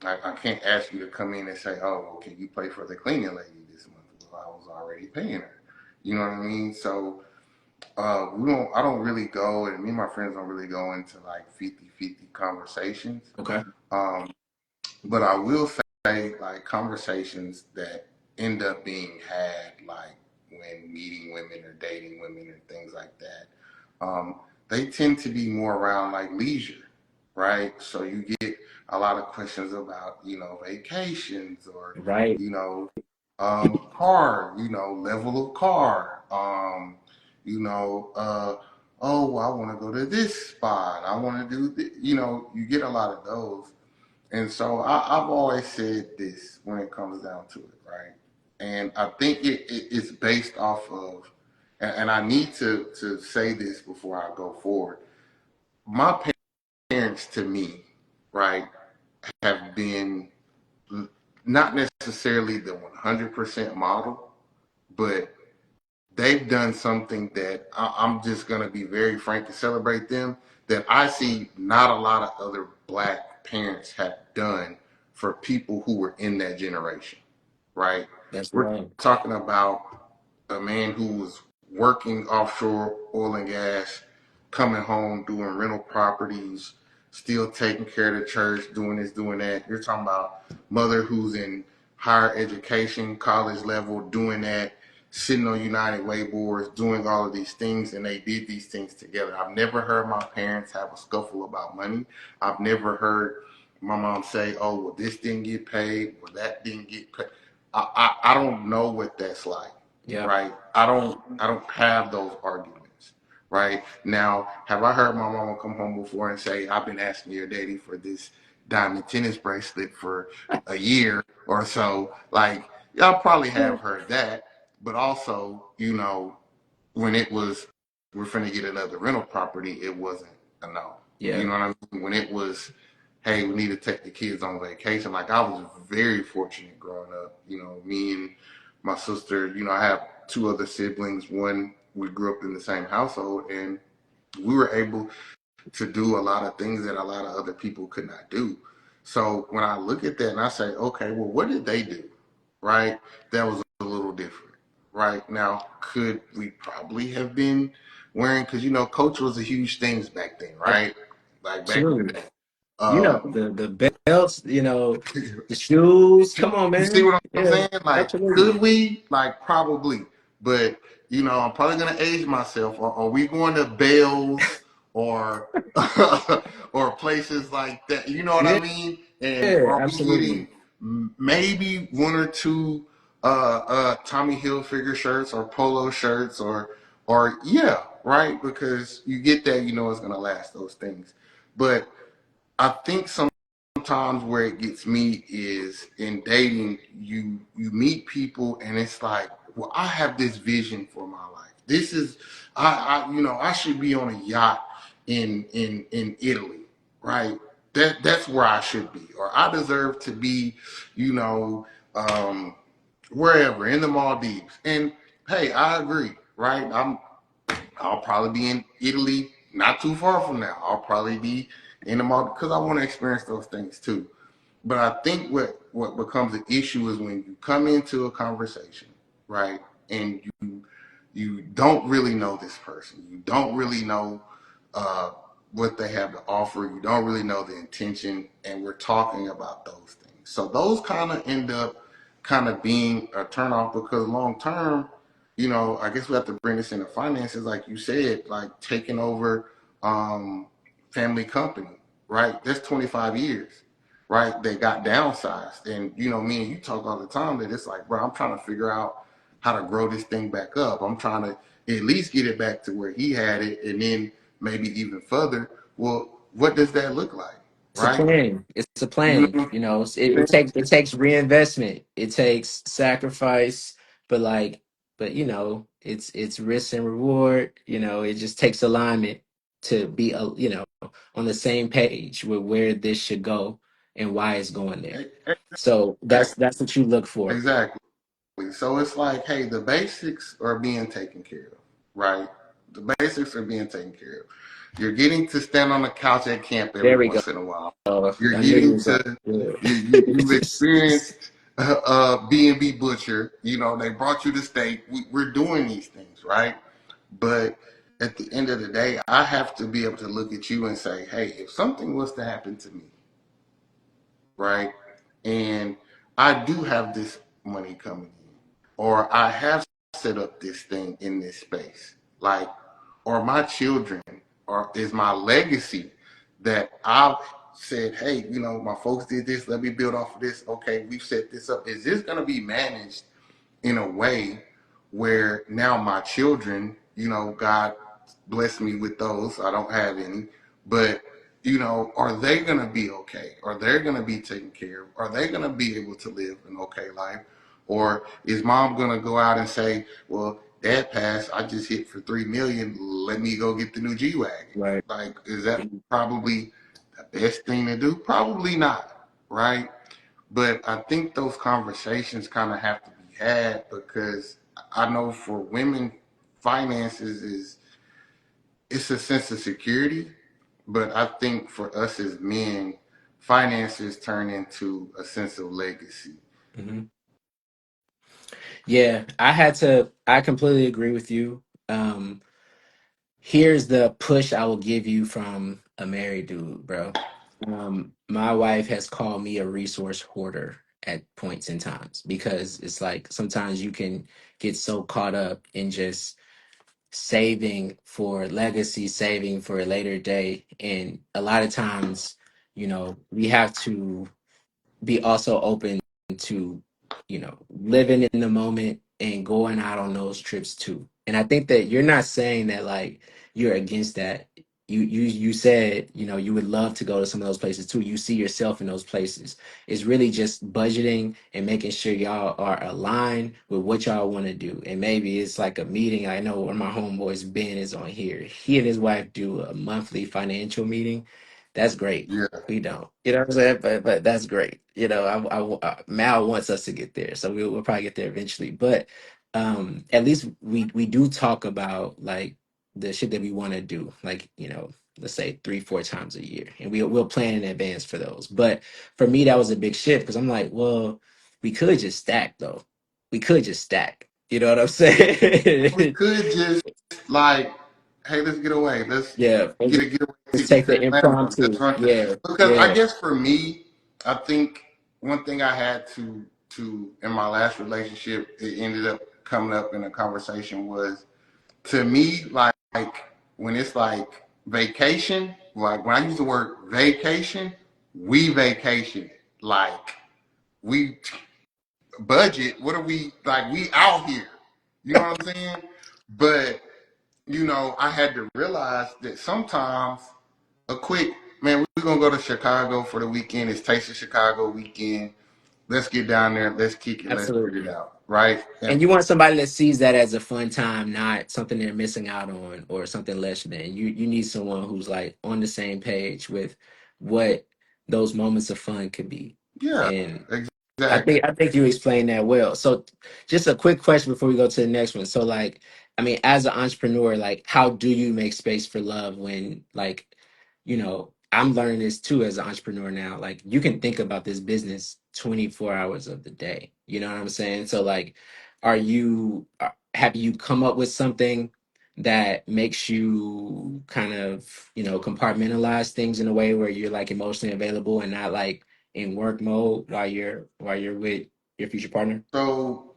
I can't ask you to come in and say, oh, well, can you pay for the cleaning lady this month? Well, I was already paying her. You know what I mean? So I don't really go, and me and my friends don't really go into like 50-50 conversations. Okay. Um, but I will say, like, conversations that end up being had, like, when meeting women or dating women and things like that, they tend to be more around, like, leisure, right? So you get a lot of questions about, vacations or, Right. you know, car, level of car, oh, I want to go to this spot. I want to do this. You get a lot of those. And so I've always said this when it comes down to it, right? And I think it's based off of, and I need to say this before I go forward. My parents, to me, right, have been not necessarily the 100% model, but they've done something that I'm just going to be very frank to celebrate them, that I see not a lot of other black parents have done for people who were in that generation, right? That's We're right. talking about a man who was working offshore oil and gas, coming home, doing rental properties, still taking care of the church, doing this, doing that. You're talking about mother who's in higher education, college level, doing that, sitting on United Way boards, doing all of these things, and they did these things together. I've never heard my parents have a scuffle about money. I've never heard my mom say, oh, well, this didn't get paid, or that didn't get paid. I don't know what that's like, Yep. right? I don't have those arguments, right? Now, have I heard my mama come home before and say, I've been asking your daddy for this diamond tennis bracelet for a year or so? Like, y'all probably have heard that, but also, when it was, we're finna get another rental property, it wasn't a no. You Yeah. know what I mean? When it was, hey, we need to take the kids on vacation. Like, I was very fortunate growing up. Me and my sister, I have two other siblings. One, we grew up in the same household, and we were able to do a lot of things that a lot of other people could not do. So when I look at that and I say, okay, well, what did they do? Right? That was a little different. Right? Now, could we probably have been wearing, because, culture was a huge thing back then, right? Like back in the Absolutely. day. You know, Um, the belts, the shoes. Come on, You see man. what I'm Yeah, saying? Like, could absolutely. we? Like, probably. But, I'm probably gonna age myself. Or are we going to Bales or or places like that? You know what I Yeah, mean? And are we absolutely. getting maybe one or two Tommy Hilfiger shirts or polo shirts or yeah, right? Because you get that, it's gonna last those things. But I think sometimes where it gets me is in dating, you meet people and it's like, well, I have this vision for my life. This is I should be on a yacht in Italy, right? That's where I should be, or I deserve to be, you know, um, wherever in the Maldives. And hey, I agree, right? I'll probably be in Italy not too far from now. I'll probably be in the mall because I want to experience those things too. But I think what becomes an issue is when you come into a conversation, right, and you don't really know this person. You don't really know uh, what they have to offer. You don't really know the intention, and we're talking about those things. So those kind of end up kind of being a turnoff because long term, I guess we have to bring this into finances, like you said, like taking over family company, right? That's 25 years, right? They got downsized, and me and you talk all the time that it's like, bro, I'm trying to figure out how to grow this thing back up. I'm trying to at least get it back to where he had it, and then maybe even further. Well, what does that look like, It's a right? plan. It's a You know plan. what It I'm takes reinvestment. It takes sacrifice, but it's risk and reward. It just takes alignment to be on the same page with where this should go and why it's going there. saying? So Exactly. that's what you look for. Exactly. So it's like, hey, the basics are being taken care of, right? The basics are being taken care of. You're getting to stand on the couch at camp every There we go. once in a while. You're I knew you getting was going. to Yeah. you've experienced B&B Butcher. They brought you to steak. We're doing these things, right? But at the end of the day, I have to be able to look at you and say, hey, if something was to happen to me, right? And I do have this money coming in, or I have set up this thing in this space, like, or my children, or is my legacy that I've said, hey, my folks did this, let me build off of this. Okay, we've set this up. Is this going to be managed in a way where now my children, God bless me with those. I don't have any, but are they gonna be okay? Are they gonna be taken care of? Are they gonna be able to live an okay life? Or is mom gonna go out and say, well, dad passed, I just hit for 3 million, let me go get the new G Wagon? Right. Like, is that probably the best thing to do? Probably not, right? But I think those conversations kind of have to be had because I know for women, finances is it's a sense of security, but I think for us as men, finances turn into a sense of legacy. Mhm. Yeah, I completely agree with you. Here's the push I will give you from a married dude, bro. My wife has called me a resource hoarder at points in times because it's like sometimes you can get so caught up in just saving for legacy, saving for a later day. And a lot of times, we have to be also open to living in the moment and going out on those trips too. And I think that you're not saying that like you're against that. You said you would love to go to some of those places too. You see yourself in those places. It's really just budgeting and making sure y'all are aligned with what y'all want to do. And maybe it's like a meeting. I know one of my homeboys, Ben, is on here. He and his wife do a monthly financial meeting. That's great. Yeah, We don't. You know what I'm saying? But that's great. Mal wants us to get there, so we'll probably get there eventually. But at least we do talk about like the shit that we want to do, like let's say 3, 4 times a year, and we'll plan in advance for those. But for me, that was a big shift because I'm like, well, we could just stack though. We could just stack. You know what I'm We saying? could just like, hey, let's get away. Let's Yeah, and get a getaway just ticket take to the Atlanta. Let's impromptu. run to, Yeah, because I yeah, guess for me, I think one thing I had to in my last relationship, it ended up coming up in a conversation was, to me, like when it's like vacation, like when I use the word vacation, we vacation. Like we budget, what are we like? We out here. You know what I'm saying? But I had to realize that sometimes a quick, man, we're gonna go to Chicago for the weekend. It's Taste of Chicago weekend. Let's get down there. Let's kick it. Let's figure it absolutely. out. Right? And And you want somebody that sees that as a fun time, not something they're missing out on or something less than. You need someone who's like on the same page with what those moments of fun could be. yeah, And exactly. I think you explained that well. So just a quick question before we go to the next one. So like, I mean, as an entrepreneur, like how do you make space for love when like, I'm learning this too as an entrepreneur now. Like you can think about this business 24 hours of the day. You know what I'm saying? So like, have you come up with something that makes you kind of, compartmentalize things in a way where you're like emotionally available and not like in work mode while you're with your future partner? So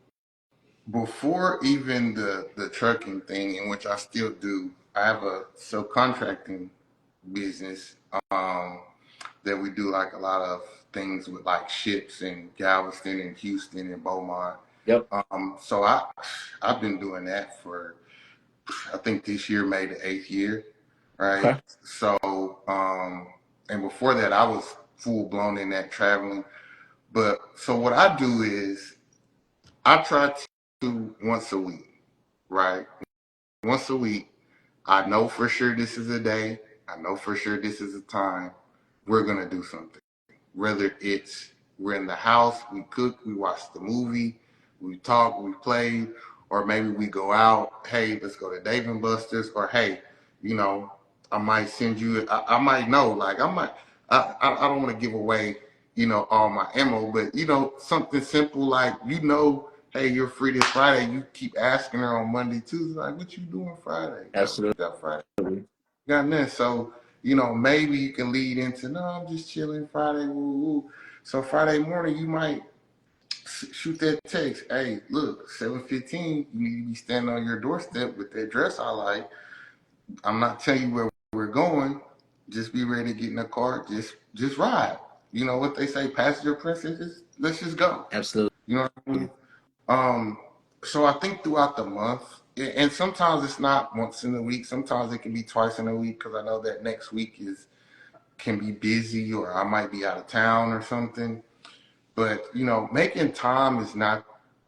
before even the trucking thing, in which I still do, I have a subcontracting business that we do like a lot of things with like ships in Galveston and Houston and Beaumont. Yep. So I've been doing that for, I think this year made the 8th year, right? Okay. So and before that I was full blown in that traveling. But so what I do is I try to once a week, right? Once a week, I know for sure this is a day. I know for sure this is a time. We're gonna do something. Whether it's we're in the house, we cook, we watch the movie, we talk, we play, or maybe we go out. Hey, let's go to Dave and Buster's, or hey, you know, I might send you. I might know, like I might. I don't want to give away, all my ammo, but something simple like hey, you're free this Friday. You keep asking her on Monday, Tuesday, like, what you doing Friday? What you Absolutely. got Friday? Got nothing. So, maybe you can lead into, no, I'm just chilling Friday. Woo, woo. So Friday morning, you might shoot that text. Hey, look, 7:15. You need to be standing on your doorstep with that dress I like. I'm not telling you where we're going. Just be ready to get in the car. Just ride. You know what they say, passenger princesses. Let's just go. Absolutely. You know what I mean? Um, so I think throughout the month, and sometimes it's not once in a week. Sometimes it can be twice in a week because I know that next week can be busy or I might be out of town or something. But making time is not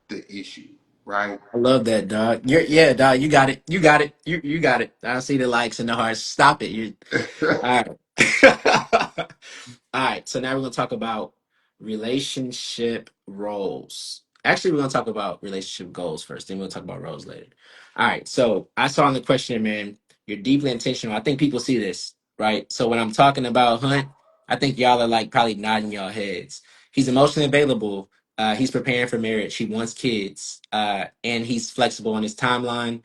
the issue, right? I love that, dog. Yeah, dog. You got it. You got it. You got it. I see the likes and the hearts. Stop it. You all right. All right, so now we're gonna talk about relationship roles. Actually, we're gonna talk about relationship goals first, then we'll talk about roles later. All right, so I saw in the questionnaire, man, you're deeply intentional. I think people see this, right? So when I'm talking about Hunt, I think y'all are like probably nodding y'all heads. He's emotionally available. He's preparing for marriage. He wants kids, and he's flexible on his timeline.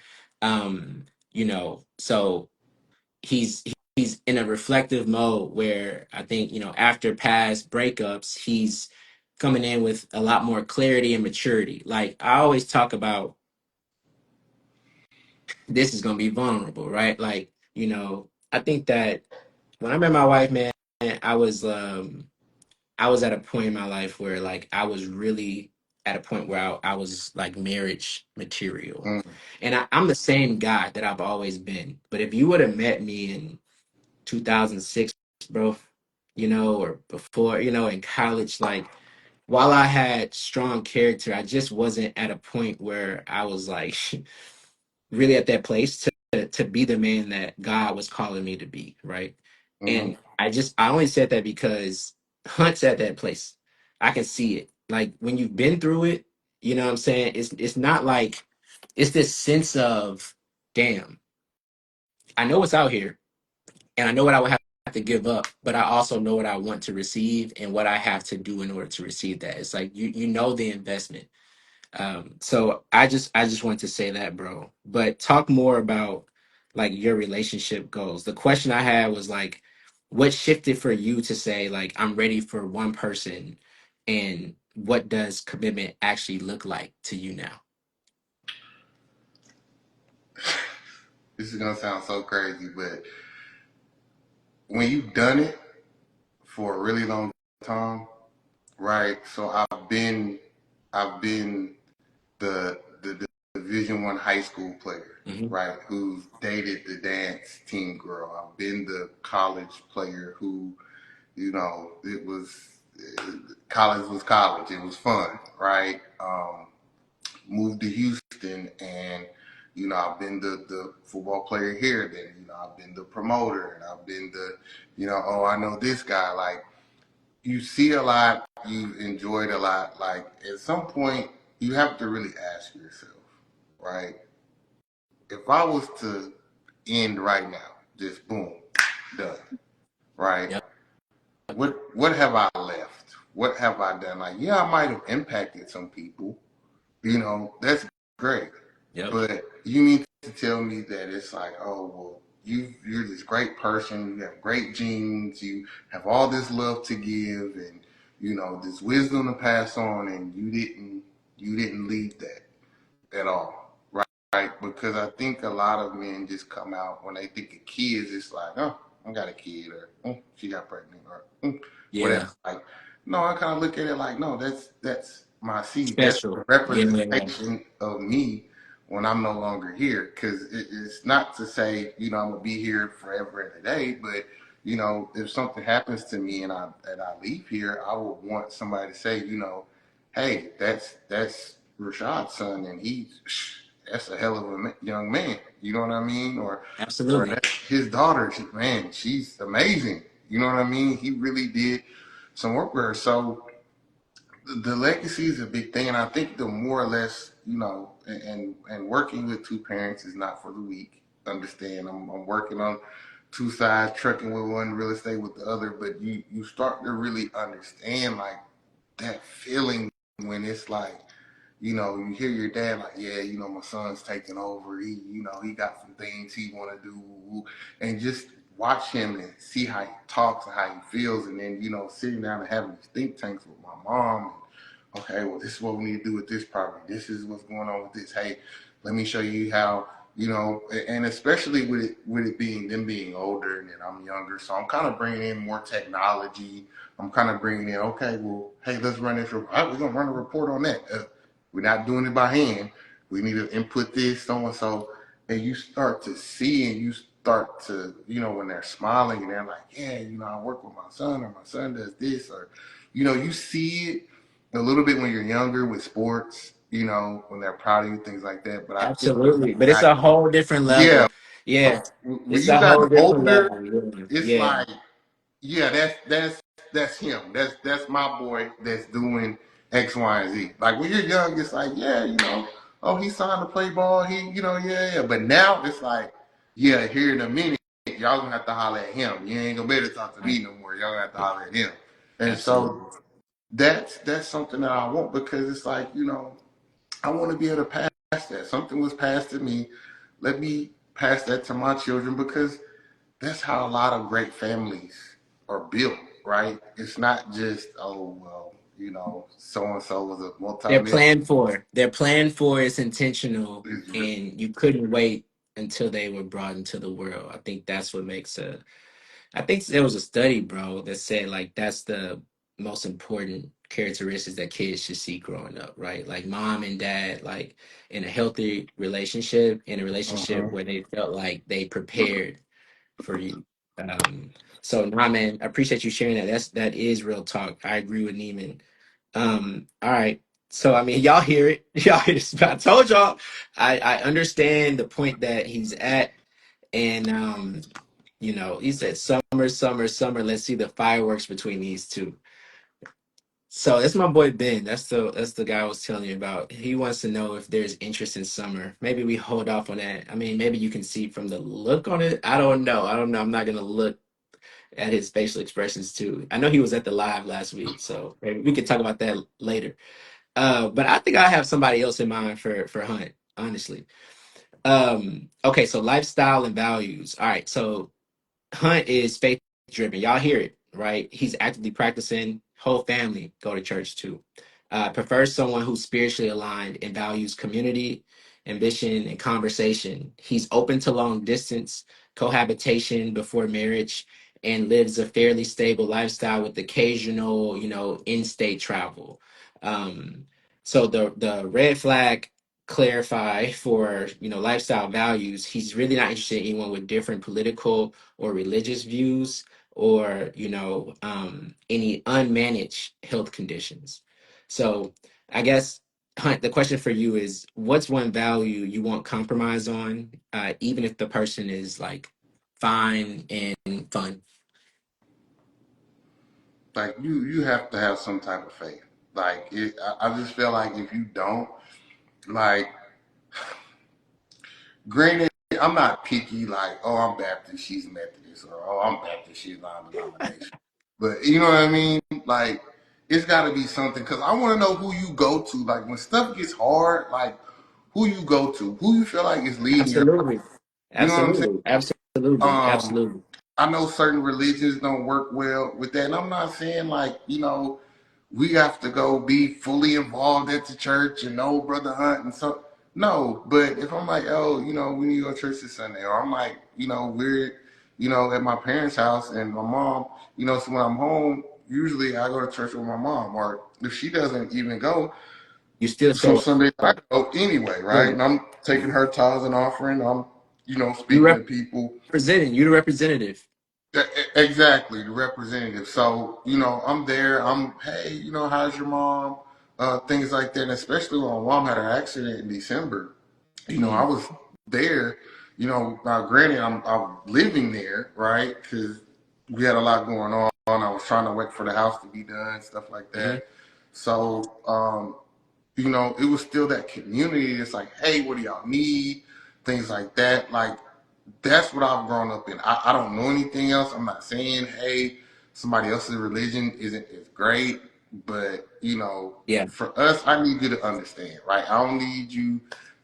So he's he's in a reflective mode where I think, after past breakups, he's coming in with a lot more clarity and maturity. Like I always talk about, this is gonna be vulnerable, right? Like, I think that when I met my wife, man, I was um I was at a point in my life where like I was really at a point where I was like marriage material. Mm, And I'm the same guy that I've always been. But if you would have met me in 2006, bro, or before, in college, like while I had strong character, I just wasn't at a point where I was like really at that place to be the man that God was calling me to be, right? mhm, And I only said that because Hunt's at that place. I can see it. Like when you've been through it, you know what I'm saying? It's not like it's this sense of, damn, I know what's out here. and I know what I would have to give up, but I also know what I want to receive and what I have to do in order to receive that. It's like you know the investment. So I just want to say that, bro. But talk more about like your relationship goals. The question I had was like, what shifted for you to say like I'm ready for one person, and what does commitment actually look like to you now? This is gonna sound so crazy, but when you've done it for a really long time, right? So I've been the Division One high school player, Hmm. right? Who's dated the dance team girl. I've been the college player who, it was college was college. It was fun, right? Moved to Houston, and I've been the football player here. Then I've been the promoter, and I've been the oh, I know this guy. Like, you see a lot, you've enjoyed a lot. Like, at some point, you have to really ask yourself, right? If I was to end right now, just boom, done, right? Yep. What have I left? What have I done? Like, yeah, I might have impacted some people. That's great. Yep. But you mean to tell me that it's like, oh well, you're this great person, you have great genes, you have all this love to give, and this wisdom to pass on, and you didn't leave that at all, right? Right? Because I think a lot of men just come out when they think of kids, it's like, oh, I got a kid, or she got pregnant, or whatever. Yeah. Like, no, I kind of look at it like, no, that's my seed. That's Special. the Yeah. representation of me when I'm no longer here. Because it's not to say, I'm gonna be here forever and a day, but if something happens to me and I leave here, I would want somebody to say, hey, that's Rashad's son, and that's a hell of a young man. You know what I mean? Or Absolutely. that's his daughter. Man, she's amazing. You know what I mean? He really did some work with her. So the legacy is a big thing, and I think the more or less, and working with two parents is not for the weak. Understand? I'm working on two sides, trucking with one, real estate with the other. But you start to really understand like that feeling when it's like, you hear your dad like, yeah, my son's taking over. He got some things he want to do, and just watch him and see how he talks and how he feels, and then sitting down and having these think tanks with my mom. And, okay, well, this is what we need to do with this property. This is what's going on with this. Hey, let me show you how. And especially with it being them being older and then I'm younger, so I'm kind of bringing in more technology. I'm kind of bringing in, okay, well, hey, let's run this. All right, we're gonna run a report on that. We're not doing it by hand. We need to input this, so and so. And you start to see, and you start to, when they're smiling and they're like, yeah, I work with my son, or my son does this, or, you see it a little bit when you're younger with sports, when they're proud of you, things like that. But I think when Absolutely. you But it's got, a whole different yeah, level. Yeah. when It's you a got whole different older, level. Yeah. it's Yeah. like, yeah, that's him. That's my boy that's doing X, Y, and Z. Like, when you're young, it's like, yeah, oh, he signed to play ball. He, yeah, yeah. But now it's like, yeah, here in a minute, y'all gonna have to holler at him. You ain't gonna be able to talk to me Right. no more. Y'all gonna have to holler at him. And Absolutely. so that's something that I want, because it's like, I want to be able to pass that. Something was passed to me. Let me pass that to my children, because that's how a lot of great families are built, right? It's not just, oh, well, so and so was a They're multi-millionaire. planned for. They're planned for. It's intentional, and you couldn't wait until they were brought into the world. I think that's what makes a. I think there was a study, bro, that said like that's the most important characteristics that kids should see growing up, right? Like mom and dad, like in a healthy relationship, in a relationship Uh-huh. where they felt like they prepared for you. Um, so nah, man, I appreciate you sharing that. That is real talk. I agree with Neiman. All right. So I mean, y'all hear it. Y'all hear this. I told y'all. I understand the point that he's at, and he said summer, summer, summer. Let's see the fireworks between these two. So that's my boy Ben. That's the guy I was telling you about. He wants to know if there's interest in summer. Maybe we hold off on that. I mean, maybe you can see from the look on it. I don't know. I don't know. I'm not gonna look at his facial expressions too. I know he was at the live last week, so maybe we could talk about that later. But I think I have somebody else in mind for Hunt, honestly. Okay, so lifestyle and values. All right, so Hunt is faith driven. Y'all hear it, right? He's actively practicing. Whole family go to church too. Prefers someone who's spiritually aligned and values community, ambition, and conversation. He's open to long distance cohabitation before marriage and lives a fairly stable lifestyle with occasional, in-state travel. Um, so the red flag clarify for lifestyle values. He's really not interested in anyone with different political or religious views or any unmanaged health conditions. So I guess, Hunt, the question for you is, what's one value you won't compromise on, even if the person is like fine and fun? Like you have to have some type of faith. Like I just feel like if you don't, like, granted, I'm not picky. Like, oh, I'm Baptist, she's Methodist, or oh, I'm Baptist, she's non-denomination. But you know what I mean? Like, it's got to be something because I want to know who you go to. Like when stuff gets hard, like who you go to, who you feel like is leading your. Absolutely. You know what I'm saying? Absolutely. Absolutely. Um, Absolutely. I know certain religions don't work well with that, and I'm not saying like we have to go be fully involved at the church and know Brother Hunt and so. No, but if I'm like, oh, we need to go to church this Sunday, or I'm like, we're, at my parents' house and my mom, so when I'm home, usually I go to church with my mom, or if she doesn't even go, You still some show up. Sundays I go anyway, right? Yeah. And I'm taking her tithes and offering, I'm, You speaking to people. representing. You the representative. Exactly, the representative. So, I'm there. Hey, how's your mom? Things like that. And especially when my mom had her accident in December, I Mm, was there. Now granted, I'm living there, right? Because we had a lot going on. I was trying to wait for the house to be done, stuff like hmm. that. So, it was still that community. It's like, hey, what do y'all need? Things like that. Like, that's what I've grown up in. I don't know anything else. I'm not saying, hey, somebody else's religion isn't as great, but Yeah. for us, I need you to understand, right? I don't need you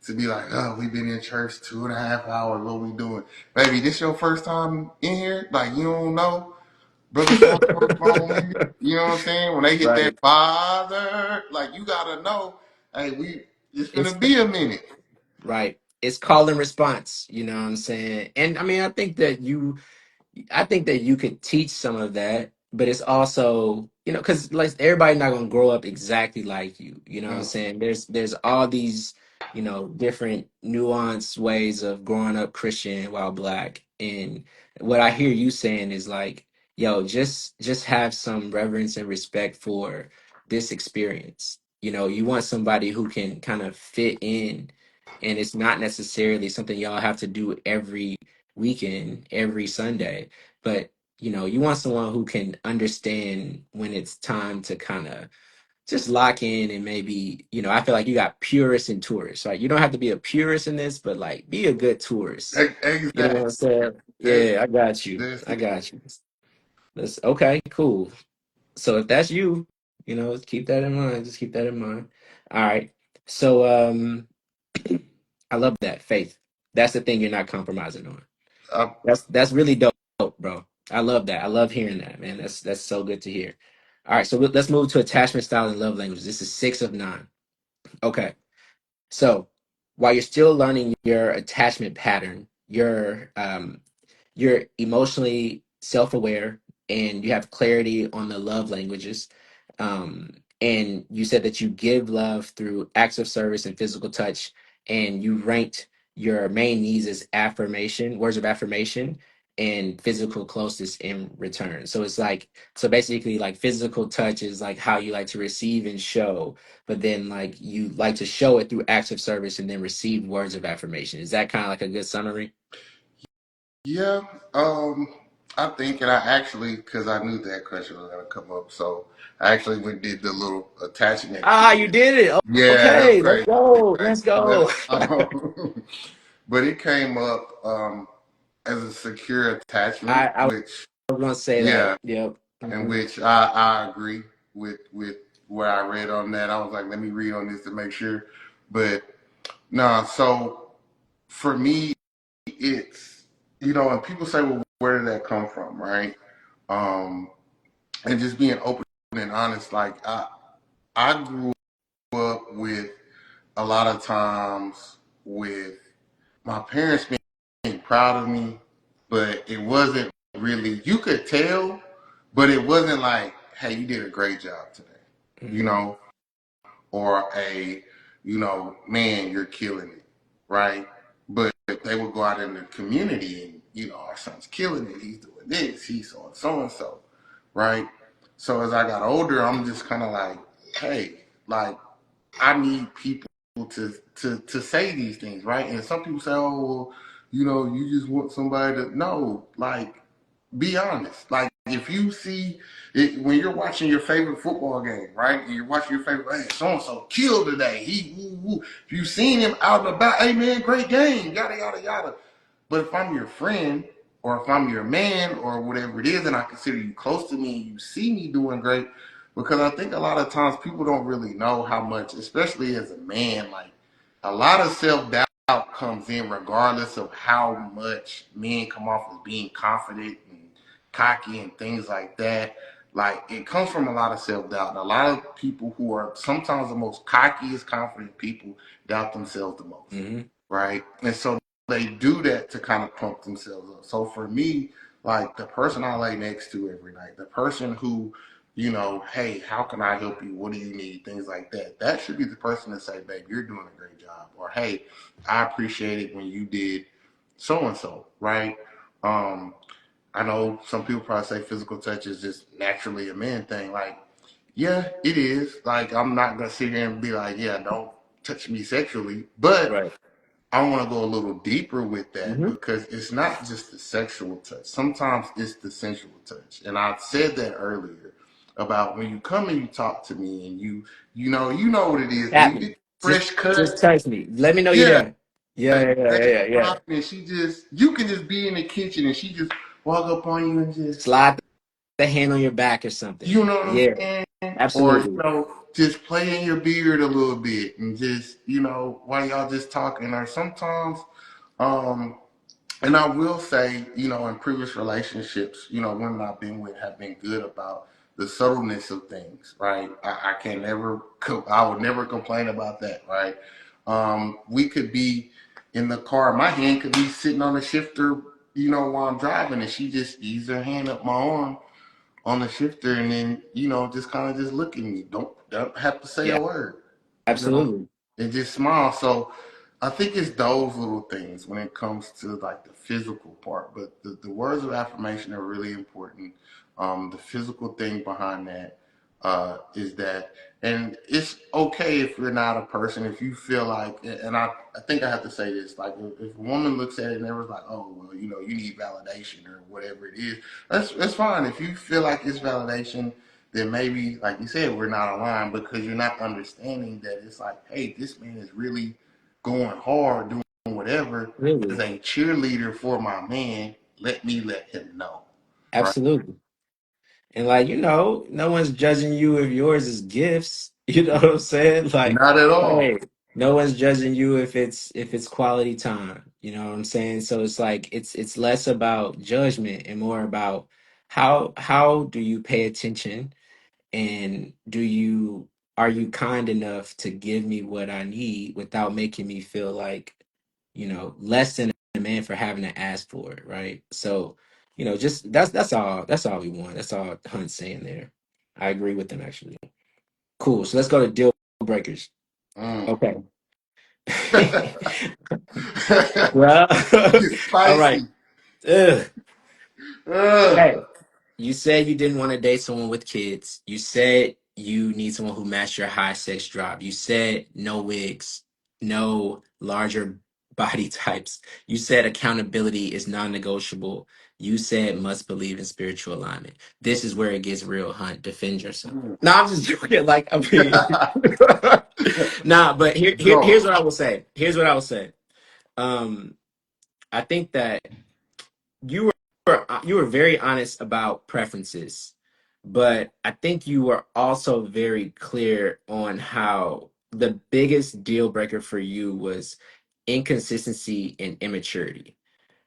to be like, oh, we've been in church 2.5 hours. What we doing, baby? This your first time in here? Like you don't know, brother so phone. You know what I'm saying? When they hit that Right. father, like you gotta know, hey, it's It's gonna be a minute. right. It's call and response. You know what I'm saying? And I mean, I think that you could teach some of that, but it's also, because like everybody not gonna grow up exactly like you. You know what I'm Yeah. saying? There's all these, different nuanced ways of growing up Christian while black. And what I hear you saying is like, yo, just have some reverence and respect for this experience. You want somebody who can kind of fit in, and it's not necessarily something y'all have to do every weekend, every Sunday, but you want someone who can understand when it's time to kind of just lock in. And maybe, I feel like you got purists and tourists, right? You don't have to be a purist in this, but like be a good tourist. You know what Exactly. I'm saying? That, Yeah, I got you. that's I it. got you. That's okay, cool. So if that's you, keep that in mind. Just keep that in mind. All right. So I love that faith. That's the thing you're not compromising on. I, That's really dope, bro. I love that. I love hearing that, man. That's so good to hear. All right, so let's move to attachment style and love language. This is 6 of 9. Okay, so while you're still learning your attachment pattern, you're emotionally self-aware and you have clarity on the love languages. And you said that you give love through acts of service and physical touch, and you ranked your main needs as affirmation, words of affirmation, and physical closeness in return. So it's like, so basically like physical touch is like how you like to receive and show, but then like you like to show it through acts of service and then receive words of affirmation. Is that kind of like a good summary? yeah. Um, I think, and I actually, because I knew that question was gonna come up, so I actually went did the little attachment Ah, you kit. did it. Yeah, that's Okay, let's crazy, go. right? Let's go. But but it came up as a secure attachment, I which was gonna say that. yeah, Yep. and Hmm. which I agree with what I read on that. I was like, let me read on this to make sure. But no, so for me, it's and people say, well, where did that come from, right? Um, and just being open and honest, like I grew up with a lot of times with my parents being proud of me, but it wasn't really, you could tell, but it wasn't like, hey, you did a great job today, you Hmm. know, or man, you're killing it, right? But they would go out in the community and, our son's killing it. He's doing this, he's so and so, right? So as I got older, I'm just kind of like, hey, like, I need people to say these things, right? And some people say, oh, well, you just want somebody to no, like, be honest. Like, if you see it when you're watching your favorite football game, right? And you're watching your favorite, hey, so and so killed today. He, woo, woo. If you've seen him out and about, hey man, great game, yada yada yada. But if I'm your friend or if I'm your man or whatever it is, and I consider you close to me and you see me doing great, because I think a lot of times people don't really know how much, especially as a man, like a lot of self doubt comes in regardless of how much men come off as being confident and cocky and things like that. Like it comes from a lot of self doubt. And a lot of people who are sometimes the most cockiest, confident people doubt themselves the most, Hmm. right? And so they do that to kind of pump themselves up. So for me, like the person I lay next to every night, the person who, hey, how can I help you? What do you need? Things like that. That should be the person to say, babe, you're doing a great job. Or hey, I appreciate it when you did so and so, right? Um, I know some people probably say physical touch is just naturally a man thing. Like, yeah, it is. Like, I'm not gonna sit here and be like, yeah, don't touch me sexually, but Right. I want to go a little deeper with that Hmm. because it's not just the sexual touch. Sometimes it's the sensual touch. And I said that earlier about when you come and you talk to me and you know what it is. When Tap you get me. fresh Just cut, text me. Let me know you're yeah, there. Yeah, yeah, yeah, yeah, yeah. and you can just be in the kitchen and she just walk up on you and just, Slide the hand on your back or something. you know what I'm Yeah, saying? Or, absolutely. just play in your beard a little bit and just, while y'all just talking. Or sometimes, um, and I will say, in previous relationships, women I've been with have been good about the subtleness of things, right? I would never complain about that, right? We could be in the car, my hand could be sitting on the shifter, while I'm driving, and she just ease her hand up my arm on the shifter, and then, just kind of just look at me. Don't have to say Yeah, a word, you know, absolutely. and just smile. So I think it's those little things when it comes to like the physical part, but the words of affirmation are really important. The physical thing behind that is that, and it's okay if you're not a person, if you feel like, and I think I have to say this, like if a woman looks at it and everyone's like, oh, well, you need validation or whatever it is, that's fine. If you feel like it's validation, then maybe, like you said, we're not aligned because you're not understanding that it's like, hey, this man is really going hard, doing whatever as Really, a cheerleader for my man. Let me let him know, right? absolutely. And like, no one's judging you if yours is gifts. You know what I'm saying? Like, Not at all. hey, no one's judging you if it's quality time. You know what I'm saying? So it's like it's less about judgment and more about how do you pay attention and are you kind enough to give me what I need without making me feel like, less than a man for having to ask for it, right? So, just that's all we want. That's all Hunt's saying there. I agree with them actually. Cool. So let's go to deal breakers. Mm. Okay. Well, It's all right. spicy. Ugh. Ugh. Okay. You said you didn't want to date someone with kids. You said you need someone who matched your high sex drive. You said no wigs, no larger body types. You said accountability is non-negotiable. You said must believe in spiritual alignment. This is where it gets real, Hunt. Defend yourself. No, I'm just joking. Like, I mean, nah, but here's Go. what I will say. Here's what I will say. Um, I think that you were very honest about preferences, but I think you were also very clear on how the biggest deal breaker for you was inconsistency and immaturity,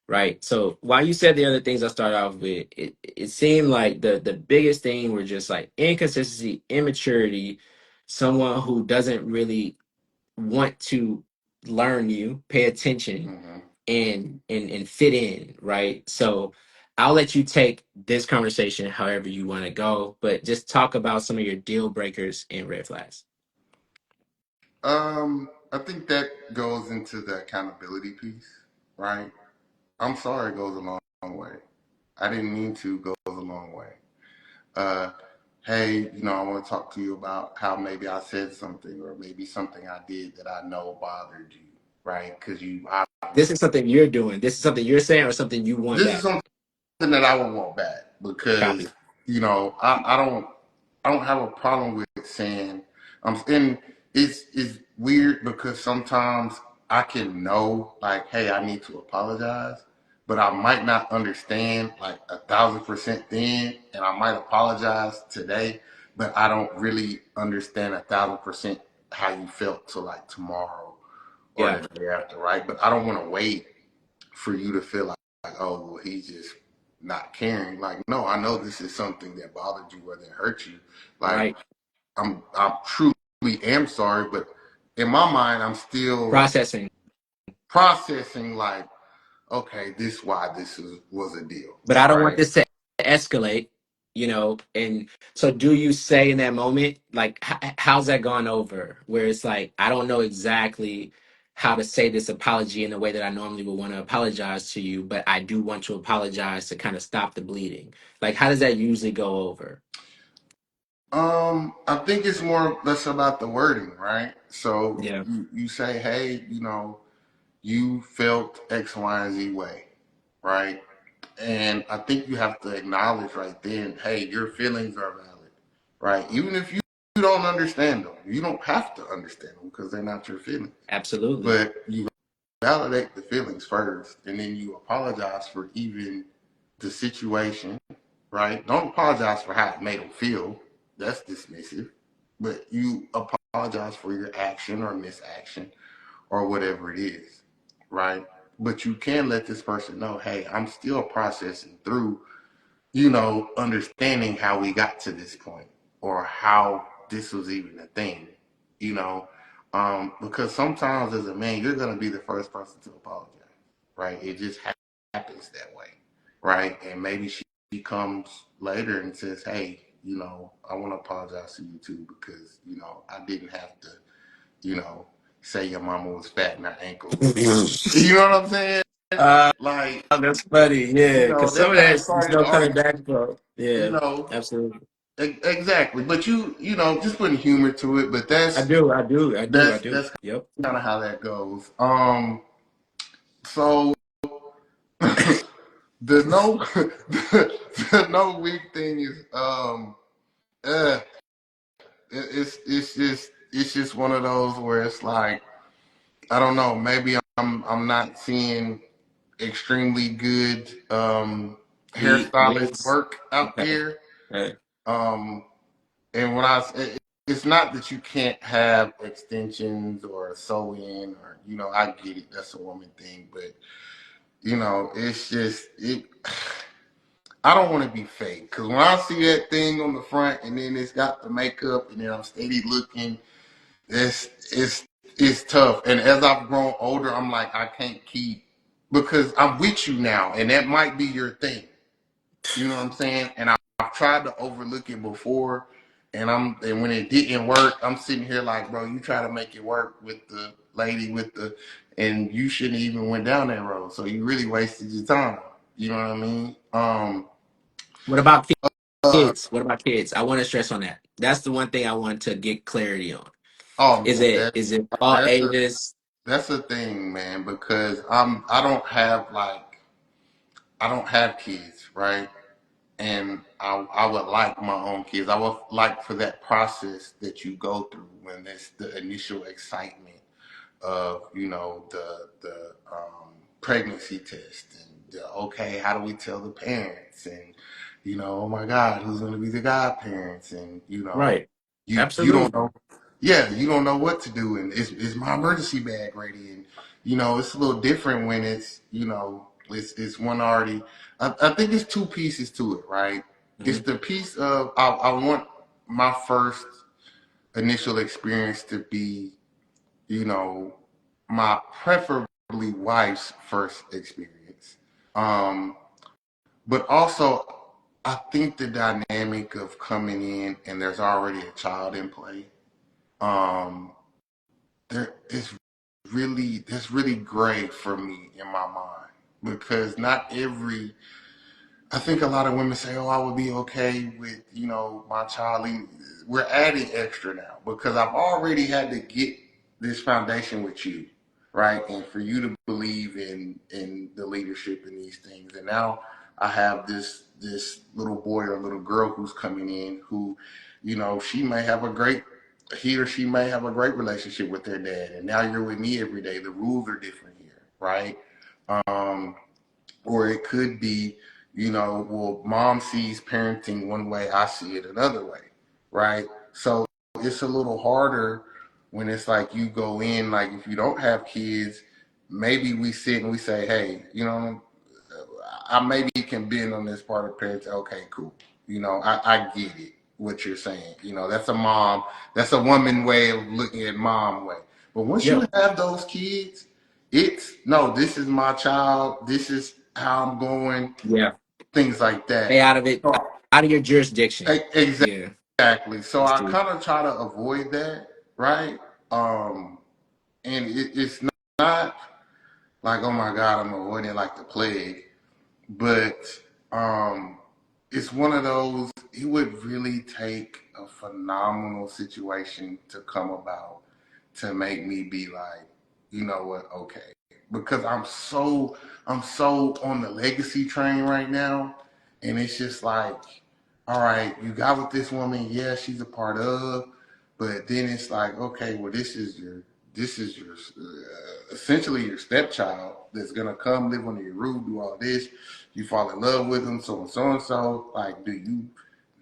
right? So while you said the other things I started off with, it seemed like the biggest thing were just like inconsistency, immaturity, someone who doesn't really want to learn you, pay attention, Hmm. and fit in, right? So I'll let you take this conversation however you want to go, but just talk about some of your deal breakers and red flags. I think that goes into the accountability piece, right? I'm sorry it goes a long way. I didn't mean to goes a long way. Uh, hey, I want to talk to you about how maybe I said something or maybe something I did that I know bothered you, right? Because you This obviously, is something you're doing. This is something you're saying or something you want this is back. something that I would want back because, Copy. I don't have a problem with saying, and it's weird because sometimes I can know like, hey, I need to apologize, but I might not understand like 1,000% then, and I might apologize today, but I don't really understand 1,000% how you felt till like tomorrow or Yeah, the day after, right? But I don't want to wait for you to feel like, oh, well, he's just not caring. Like, no, I know this is something that bothered you or that hurt you. Like, right. I'm truly am sorry, but in my mind, I'm still Processing. processing. Like, okay, this why was a deal, But I don't want right? this to escalate, and so do you say in that moment, like, how's that gone over where it's like, I don't know exactly how to say this apology in the way that I normally would want to apologize to you, but I do want to apologize to kind of stop the bleeding. Like, how does that usually go over? I think it's more less about the wording, right? So Yeah, you say, hey, you felt X, Y, and Z way, right? And I think you have to acknowledge right then, hey, your feelings are valid, right? Even if you don't understand them, you don't have to understand them because they're not your feelings. absolutely. But you validate the feelings first, and then you apologize for even the situation, right? Don't apologize for how it made them feel. That's dismissive. But you apologize for your action or misaction or whatever it is, right? But you can let this person know, hey, I'm still processing through, understanding how we got to this point or how this was even a thing, you know. Because sometimes as a man, you're going to be the first person to apologize, right? It just happens that way, right? And maybe she comes later and says, hey, I want to apologize to you too because, I didn't have to, you know, say your mama was fat and her ankles were big. You know what I'm saying? uh Like, that's funny, yeah, because some that's of how that it is started the no coming argument, back from. you Yeah, know. absolutely. Exactly. But just putting humor to it, but I that's do, I do, I do, I that's do. that's Yep. kind of how that goes. So the no the no weak thing is uh it's just one of those where it's like I don't know, maybe I'm not seeing extremely good hairstylist Wigs. work out Okay. there. Right. Um And when it's not that you can't have extensions or sew in or I get it, that's a woman thing, but it's just it. I don't want to be fake because when I see that thing on the front and then it's got the makeup and then I'm steady looking, it's tough. And as I've grown older, I'm like I can't keep because I'm with you now, and that might be your thing. You know what I'm saying? And I've tried to overlook it before, and when it didn't work, I'm sitting here like, bro, you try to make it work with the lady and you shouldn't even went down that road. So you really wasted your time. You know what I mean? What about Uh, kids? What about kids? I want to stress on that. That's the one thing I want to get clarity on. oh Is man, it all that's a ages? That's the thing, man, because I don't have kids, right? And I would like my own kids. I would like for that process that you go through when it's the initial excitement of the pregnancy test and okay, how do we tell the parents, and oh my God, who's going to be the godparents, and Right. you don't Absolutely. know, yeah, you don't know what to do, and is my emergency bag ready, and it's a little different when it's one already. I think it's two pieces to it, right? It's Hmm. the piece of I want my first initial experience to be you know, my preferably wife's first experience. Um, but also, I think the dynamic of coming in and there's already a child in play, um, there is that's really great for me in my mind because not every I think a lot of women say, "Oh, I would be okay with my child." We're adding extra now because I've already had to get this foundation with you, right? And for you to believe in the leadership in these things, and now I have this little boy or little girl who's coming in who, she may have a great he or she may have a great relationship with their dad, and now you're with me every day. The rules are different here, right? Um, or it could be, well, mom sees parenting one way, I see it another way, right? So it's a little harder when it's like you go in, like if you don't have kids, maybe we sit and we say, hey, I maybe can bend on this part of parenting. Okay, cool. I get it, what you're saying. That's a mom, that's a woman way of looking at mom way. But once you Yep. have those kids, it's no, this is my child. This is how I'm going. Yeah. Things like Stay that. out of it, So, out of your jurisdiction. Yeah. exactly. So I I see. kind of try to avoid that, right? And it's not like, oh my God, I'm avoiding it like the plague. But um, it's one of those, it would really take a phenomenal situation to come about to make me be like, you know what, okay. Because I'm so on the legacy train right now. And it's just like, all right, you got with this woman, yeah, she's a part of, but then it's like, okay, well, this is your essentially your stepchild that's gonna come live under your roof, do all this. You fall in love with them, so and so and so. Like, do you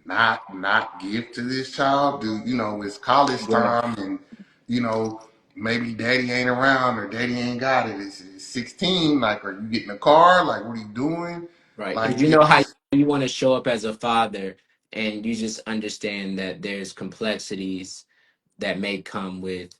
not give to this child? Do it's college Yeah. time and you know maybe daddy ain't around or daddy ain't got it. It's 16. Like, are you getting a car? Like, what are you doing? Right. Like, Because you know how it's you want to show up as a father, and you just understand that there's complexities that may come with,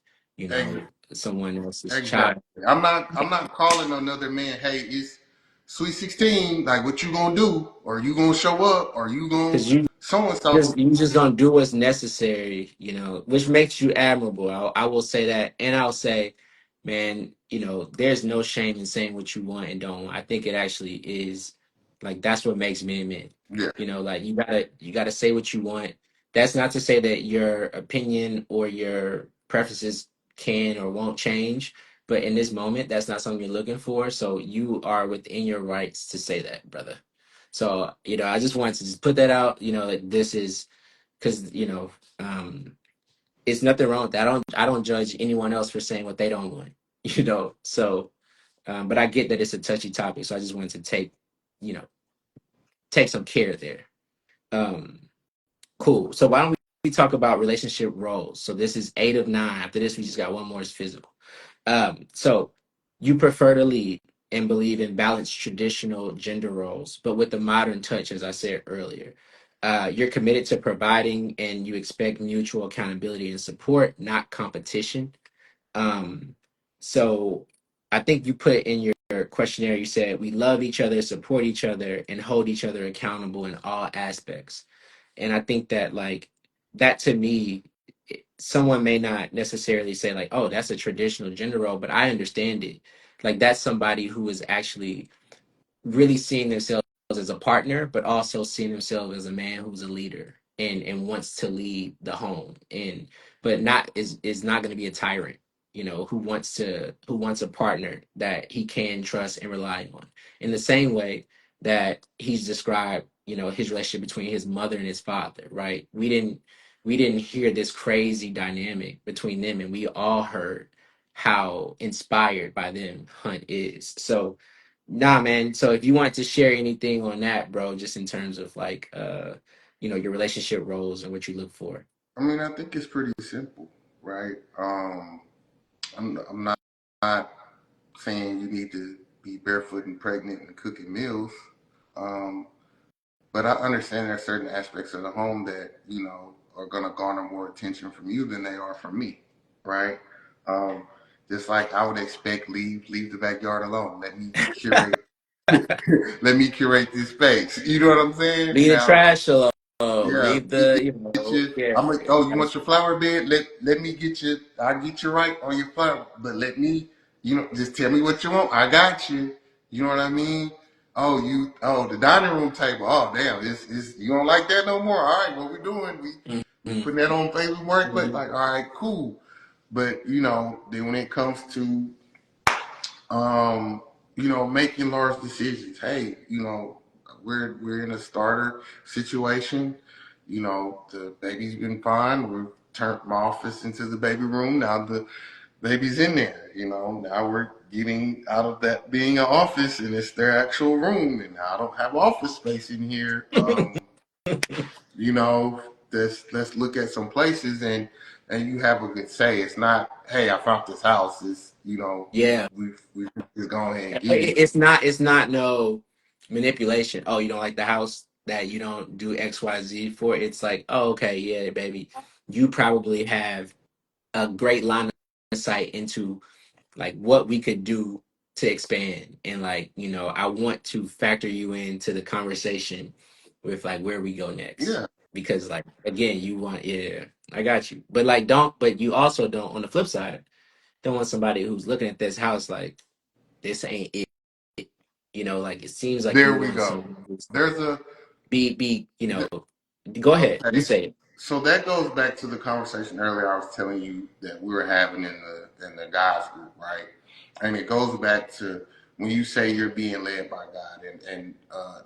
someone else's child. exactly. I'm not calling another man. Hey, it's sweet 16. Like, what you gonna do? Or you gonna show up? Or you gonna Because you so and just so? you just don't do what's necessary, which makes you admirable. I will say that, and I'll say, man, there's no shame in saying what you want and don't want. I think it actually is like that's what makes men men. Yeah, Like you gotta say what you want. That's not to say that your opinion or your preferences can or won't change, but in this moment, that's not something you're looking for. So you are within your rights to say that, brother. So, I just wanted to just put that out, like this is because, it's nothing wrong with that. I don't judge anyone else for saying what they don't want, So, but I get that it's a touchy topic, so I just wanted to you know, take some care there. Um, cool. So why don't we talk about relationship roles? So this is 8 of 9. After this, we just got one more is physical. So you prefer to lead and believe in balanced traditional gender roles, but with the modern touch, as I said earlier. You're committed to providing and you expect mutual accountability and support, not competition. Um, so I think you put in your questionnaire, you said we love each other, support each other, and hold each other accountable in all aspects. And I think that like that to me, someone may not necessarily say like, oh, that's a traditional gender role, but I understand it. Like that's somebody who is actually really seeing themselves as a partner, but also seeing themselves as a man who's a leader and wants to lead the home and but not is not going to be a tyrant. who wants a partner that he can trust and rely on. In the same way that he's described, his relationship between his mother and his father, right? We didn't hear this crazy dynamic between them, and we all heard how inspired by them Hunt is. So nah, man. So if you want to share anything on that, bro, just in terms of like your relationship roles and what you look for. I mean, I think it's pretty simple, right? I'm not saying you need to be barefoot and pregnant and cooking meals. Um, but I understand there are certain aspects of the home that, are going to garner more attention from you than they are from me, right? Um, just like I would expect leave the backyard alone. Let me curate let me curate this space. You know what I'm saying? Leave the Now, trash alone. yeah, Leave get, the, get you. yeah. I'm like, oh, you want your flower bed? Let me get you. I'll get you right on your flower, but let me, just tell me what you want. I got you. You know what I mean? Oh, the dining room table. Oh, damn, it's you don't like that no more. All right, what we doing? We Mhm. putting that on Facebook Marketplace. Mhm. Like, all right, cool. But then when it comes to making large decisions. Hey, we're in a starter situation. The baby's been fine. We've turned my office into the baby room. Now the baby's in there. Now we're getting out of that being an office and it's their actual room. And now I don't have office space in here. You know, let's look at some places and you have a good say. It's not, hey, I found this house. It's Yeah. we just go ahead and get it. It's not no manipulation. Oh, you don't like the house that you don't do XYZ for. It's like, oh, okay, yeah, baby. You probably have a great line of sight into like what we could do to expand, and like I want to factor you into the conversation with like where we go next, Yeah, because like again you want, yeah, I got you, but like don't, but you also don't, on the flip side, don't want somebody who's looking at this house like this ain't it. Like it seems like you there we want go. someone who's There's a be go ahead, you Okay, say it. so that goes back to the conversation earlier I was telling you that we were having in the guys group, right? And it goes back to when you say you're being led by God, and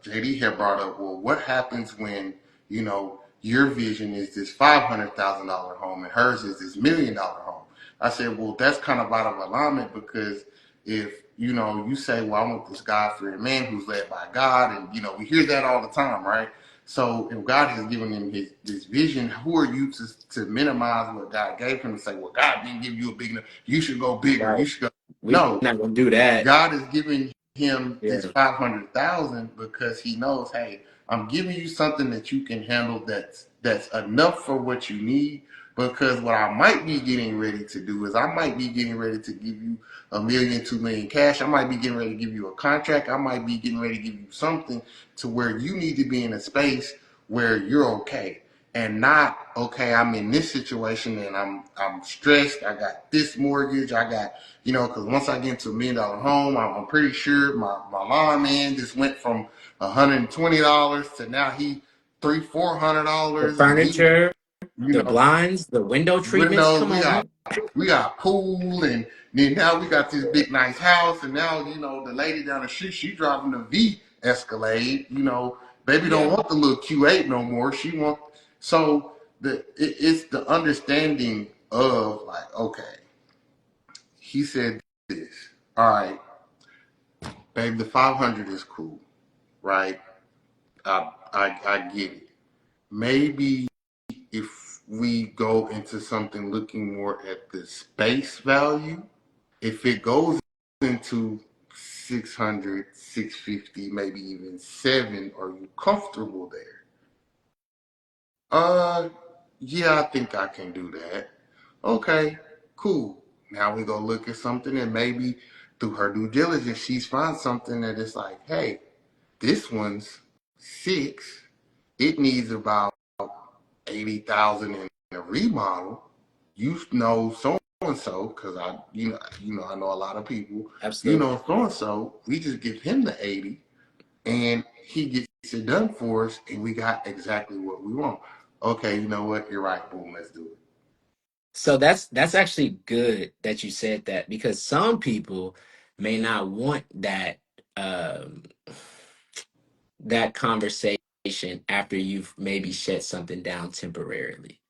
JD had brought up, well, what happens when your vision is this $500,000 home and hers is this $1 million home? I said, well, that's kind of out of alignment because if you say, well, I want this God-fearing man who's led by God, and we hear that all the time, right? So if God has given him this vision, who are you to minimize what God gave him and say, well, God didn't give you a big enough, you should go bigger. Right. You should go. We're No, not gonna do that. God is giving him this Yeah. 500,000 because he knows, hey, I'm giving you something that you can handle that's enough for what you need. Because what I might be getting ready to do is I might be getting ready to give you $1 million, 2 million cash. I might be getting ready to give you a contract. I might be getting ready to give you something to where you need to be in a space where you're okay and not okay. I'm in this situation and I'm stressed. I got this mortgage. I got because once I get into $1 million home, I'm pretty sure my lawn man just went from $120 to now he The $300-400, and he furniture, you the know blinds, the window treatments. windows. Come on, man. We got pool, and then now we got this big nice house, and now the lady down the street, she driving the V Escalade. Baby don't Yeah. want the little Q8 no more. She want so it's the understanding of like, okay, he said this. All right, babe, the 500 is cool, right? I get it. Maybe if we go into something looking more at the space value, if it goes into 600, 650, maybe even 7, are you comfortable there? Uh, yeah, I think I can do that. Okay, cool. Now we go look at something and maybe through her due diligence, she's found something that is like, hey, this one's 6. It needs about 80,000 in a remodel. You know so and so because I know a lot of people. Absolutely. So and so. We just give him the 80, and he gets it done for us, and we got exactly what we want. Okay, you know what? You're right. Boom, let's do it. So that's actually good that you said that, because some people may not want um that conversation after you've maybe shut something down temporarily,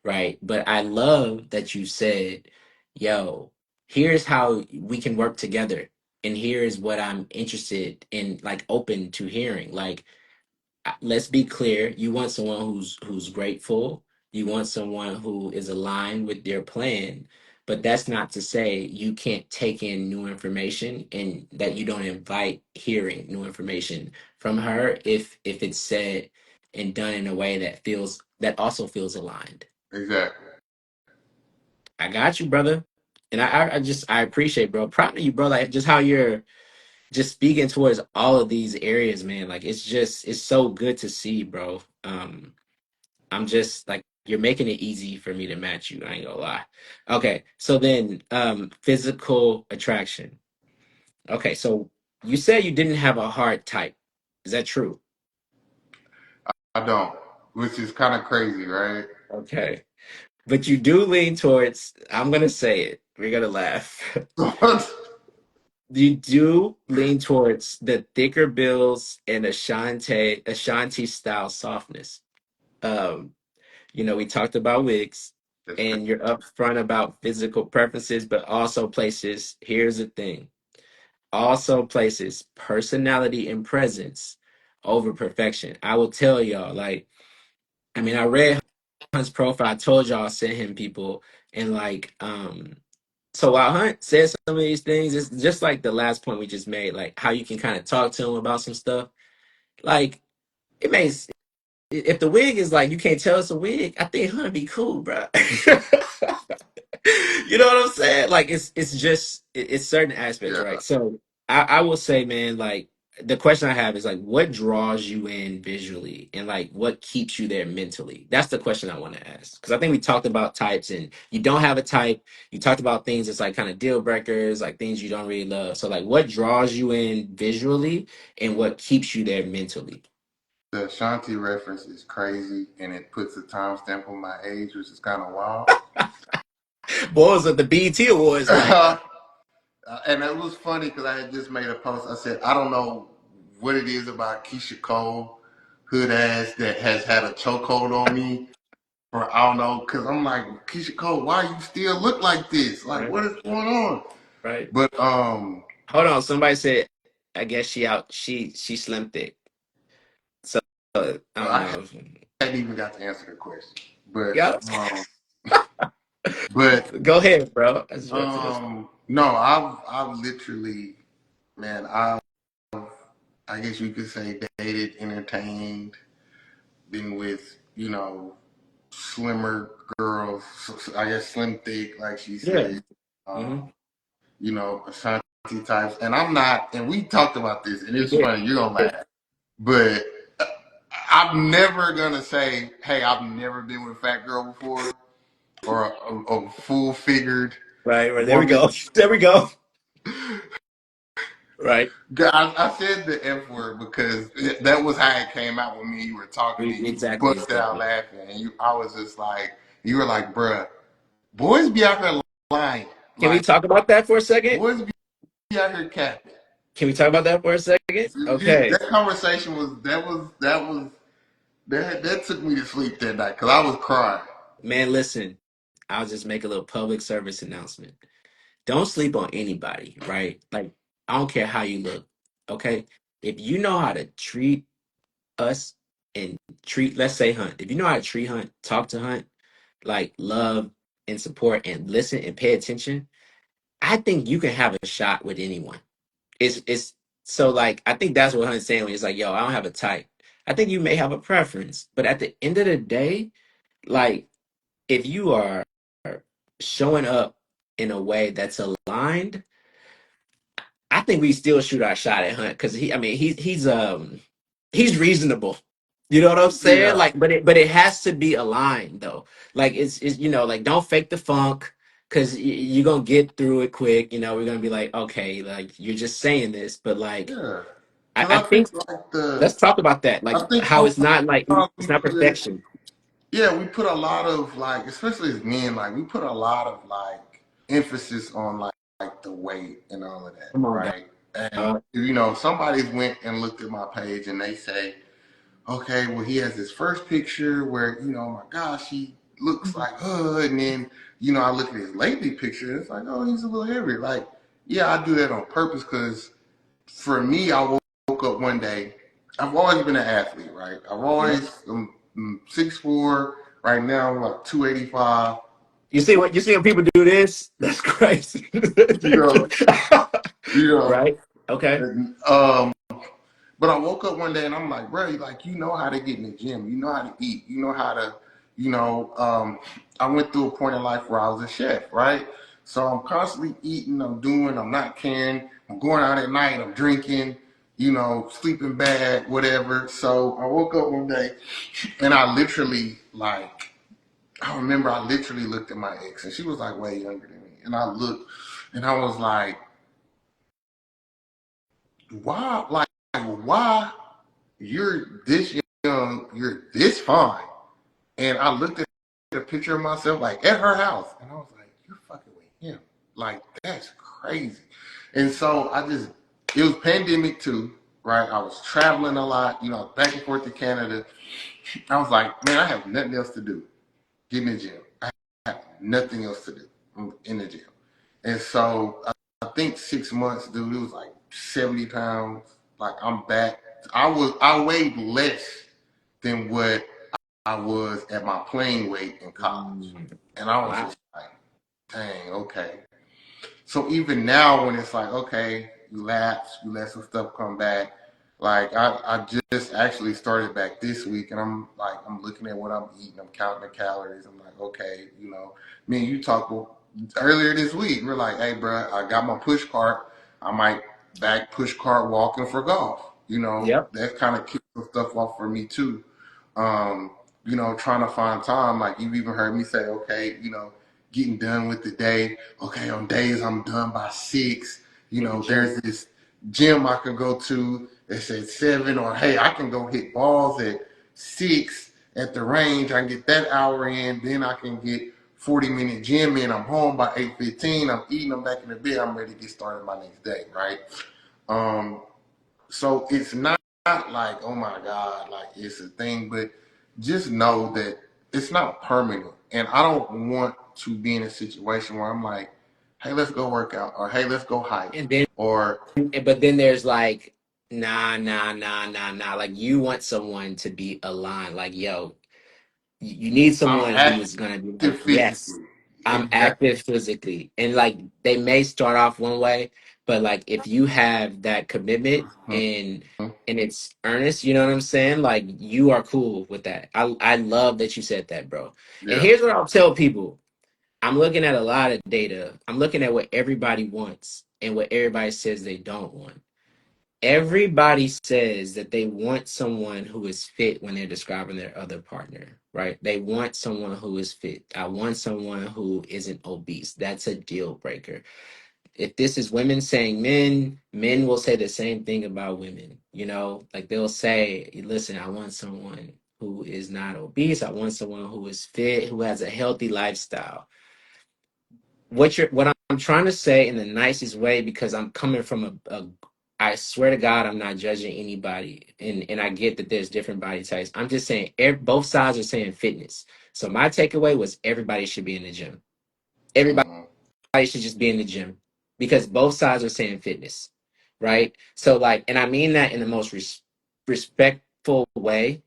right? But I love that you said, yo, here's how we can work together, and here's what I'm interested in, like open to hearing. Like, let's be clear, you want someone who's grateful, you want someone who is aligned with their plan, but that's not to say you can't take in new information and that you don't invite hearing new information from her if it's said and done in a way that also feels aligned. Exactly. I got you, brother. And I appreciate, bro. Proud of you, bro. Like, just how you're just speaking towards all of these areas, man. Like, it's so good to see, bro. I'm just like, you're making it easy for me to match you. I ain't gonna lie. Okay, so then physical attraction. Okay, so you said you didn't have a hard type. Is that true? I don't, which is kind of crazy, right? Okay. But you do lean towards, I'm gonna say it. We're gonna laugh. You do lean towards the thicker bills and Ashanti style softness. Um, we talked about wigs, That's crazy. and you're upfront about physical preferences, but also places, here's the thing, also places personality and presence over perfection. I will tell y'all, like, I mean, I read Hunt's profile. I told y'all I sent him people, and like, so while Hunt says some of these things, it's just like the last point we just made, like how you can kind of talk to him about some stuff. Like, it makes, if the wig is like you can't tell it's a wig, I think Hunt be cool, bro. You know what I'm saying? Like, it's just it's certain aspects, Yeah. right? So I will say, man, like, the question I have is like, what draws you in visually, and like what keeps you there mentally? That's the question I want to ask, because I think we talked about types, and you don't have a type. You talked about things that's like kind of deal breakers, like things you don't really love. So like, what draws you in visually, and what keeps you there mentally? The Ashanti reference is crazy, and it puts a timestamp on my age, which is kind of wild. Boys at the BET Awards, like, And it was funny because I had just made a post. I said, I don't know what it is about Keisha Cole, hood ass, that has had a chokehold on me. Or I don't know, because I'm like, Keisha Cole, why you still look like this? Like, right, what is going on? right. But Hold on, somebody said, I guess she out. She slim thick. So I don't I know. hadn't even got to answer the question. But Yeah, um, but go ahead, bro. I just want to. no, I've literally, man, I guess you could say dated, entertained, been with, slimmer girls, I guess slim thick, like she Yeah. said, Mm-hmm. um, Ashanti types. And I'm not, and we talked about this, and We it's did. funny, you're gonna laugh, but I'm never gonna say, hey, I've never been with a fat girl before, or a full figured Right, right. There we woman. go. There we go. Right. I said the F word because that was how it came out when me and you were talking, and you Exactly, busted out exactly. laughing, and I was just like, you were like, bruh, boys be out here lying, Can we like talk about that for a second? boys be out here capping. Can we talk about that for a second? Okay, That conversation that took me to sleep that night because I was crying. man. Listen, I'll just make a little public service announcement. Don't sleep on anybody, right? Like, I don't care how you look. Okay, if you know how to treat us and treat, let's say, Hunt. If you know how to treat Hunt, talk to Hunt, like love and support and listen and pay attention, I think you can have a shot with anyone. It's so, like, I think that's what Hunt's saying when he's like, yo, I don't have a type. I think you may have a preference, but at the end of the day, like, if you are showing up in a way that's aligned, I think we still shoot our shot at Hunt, because I mean, he's reasonable. You know what I'm saying? Yeah, Like, but it has to be aligned though. Like, it's like, don't fake the funk, because you're gonna get through it quick. We're gonna be like, okay, like, you're just saying this, but like, yeah. I, Because I I think think let's talk about that. Like, I think how it's not like, sometimes it's we not put perfection. yeah, we put a lot of like, especially as men, like we put a lot of like emphasis on like the weight and all of that, Come on, right? And dog. you know, somebody went and looked at my page and they say, okay, well, he has this first picture where, you know, oh my gosh, he looks like hood. And then, you know, I look at his lately picture, it's like, oh, he's a little heavier. Like, yeah, I do that on purpose because for me, I woke up one day. I've always been an athlete, right? I've Yep. always, 6'4". Right now, I'm like 285. You see when people do this? That's crazy. You know, you know. Right? Okay. And, but I woke up one day and I'm like, bro, like you know how to get in the gym, you know how to eat, you know how to, you know. I went through a point in life where I was a chef, right? So I'm constantly eating, I'm doing, I'm not caring, I'm going out at night, I'm drinking, you know, sleeping bad, whatever. So I woke up one day and I literally like, I remember I literally looked at my ex and she was like way younger than me, and I looked and I was like, why, like, why you're this young, you're this fine. And I looked at a picture of myself like at her house, and I was like, you're fucking with him. Like, that's crazy. And so it was pandemic too, right? I was traveling a lot, you know, back and forth to Canada. I was like, man, I have nothing else to do. Get in the gym. I have nothing else to do. I'm in the gym. And so I think 6 months, dude, it was like 70 pounds. Like I'm back. I weighed less than what I was at my playing weight in college. Mm. And I was Wow. just like, dang, okay. So even now, when it's like, okay, you lapse, you let some stuff come back. Like I just actually started back this week, and I'm like, I'm looking at what I'm eating, I'm counting the calories. I'm like, okay, you know, me and you talked earlier this week. We're like, hey, bro, I got my push cart. I might back push cart walking for golf. You know, Yep. that kind of kicks some stuff off for me too. Um, you know, trying to find time. Like you've even heard me say, okay, you know, getting done with the day. Okay, on days I'm done by 6. You Look know, at you. there's this gym I can go to that's at 7, or hey, I can go hit balls at 6 at the range. I can get that hour in, then I can get 40-minute gym in. I'm home by 8:15. I'm eating. I'm back in the bed. I'm ready to get started my next day, right? Um, so it's not like, oh my God, like it's a thing, but just know that it's not permanent. And I don't want to be in a situation where I'm like, hey, let's go work out, or hey, let's go hike, And then or but then there's like, nah. Like you want someone to be aligned. Like, yo, you need I'm someone who is gonna be like, active yes, physically. I'm Exactly. active physically. And like they may start off one way, but like if you have that commitment and it's earnest, you know what I'm saying? Like you are cool with that. I love that you said that, bro. And Yeah. here's what I'll tell people. I'm looking at a lot of data. I'm looking at what everybody wants and what everybody says they don't want. Everybody says that they want someone who is fit when they're describing their other partner, right? They want someone who is fit. I want someone who isn't obese. That's a deal breaker. If this is women saying men, men will say the same thing about women. You know, like they'll say, listen, I want someone who is not obese. I want someone who is fit, who has a healthy lifestyle. What I'm trying to say in the nicest way, because I'm coming from a I swear to God, I'm not judging anybody, and I get that there's different body types. I'm just saying both sides are saying fitness. So my takeaway was everybody should be in the gym. Everybody Hmm. should just be in the gym because both sides are saying fitness, right? So like, and I mean that in the most respectful way.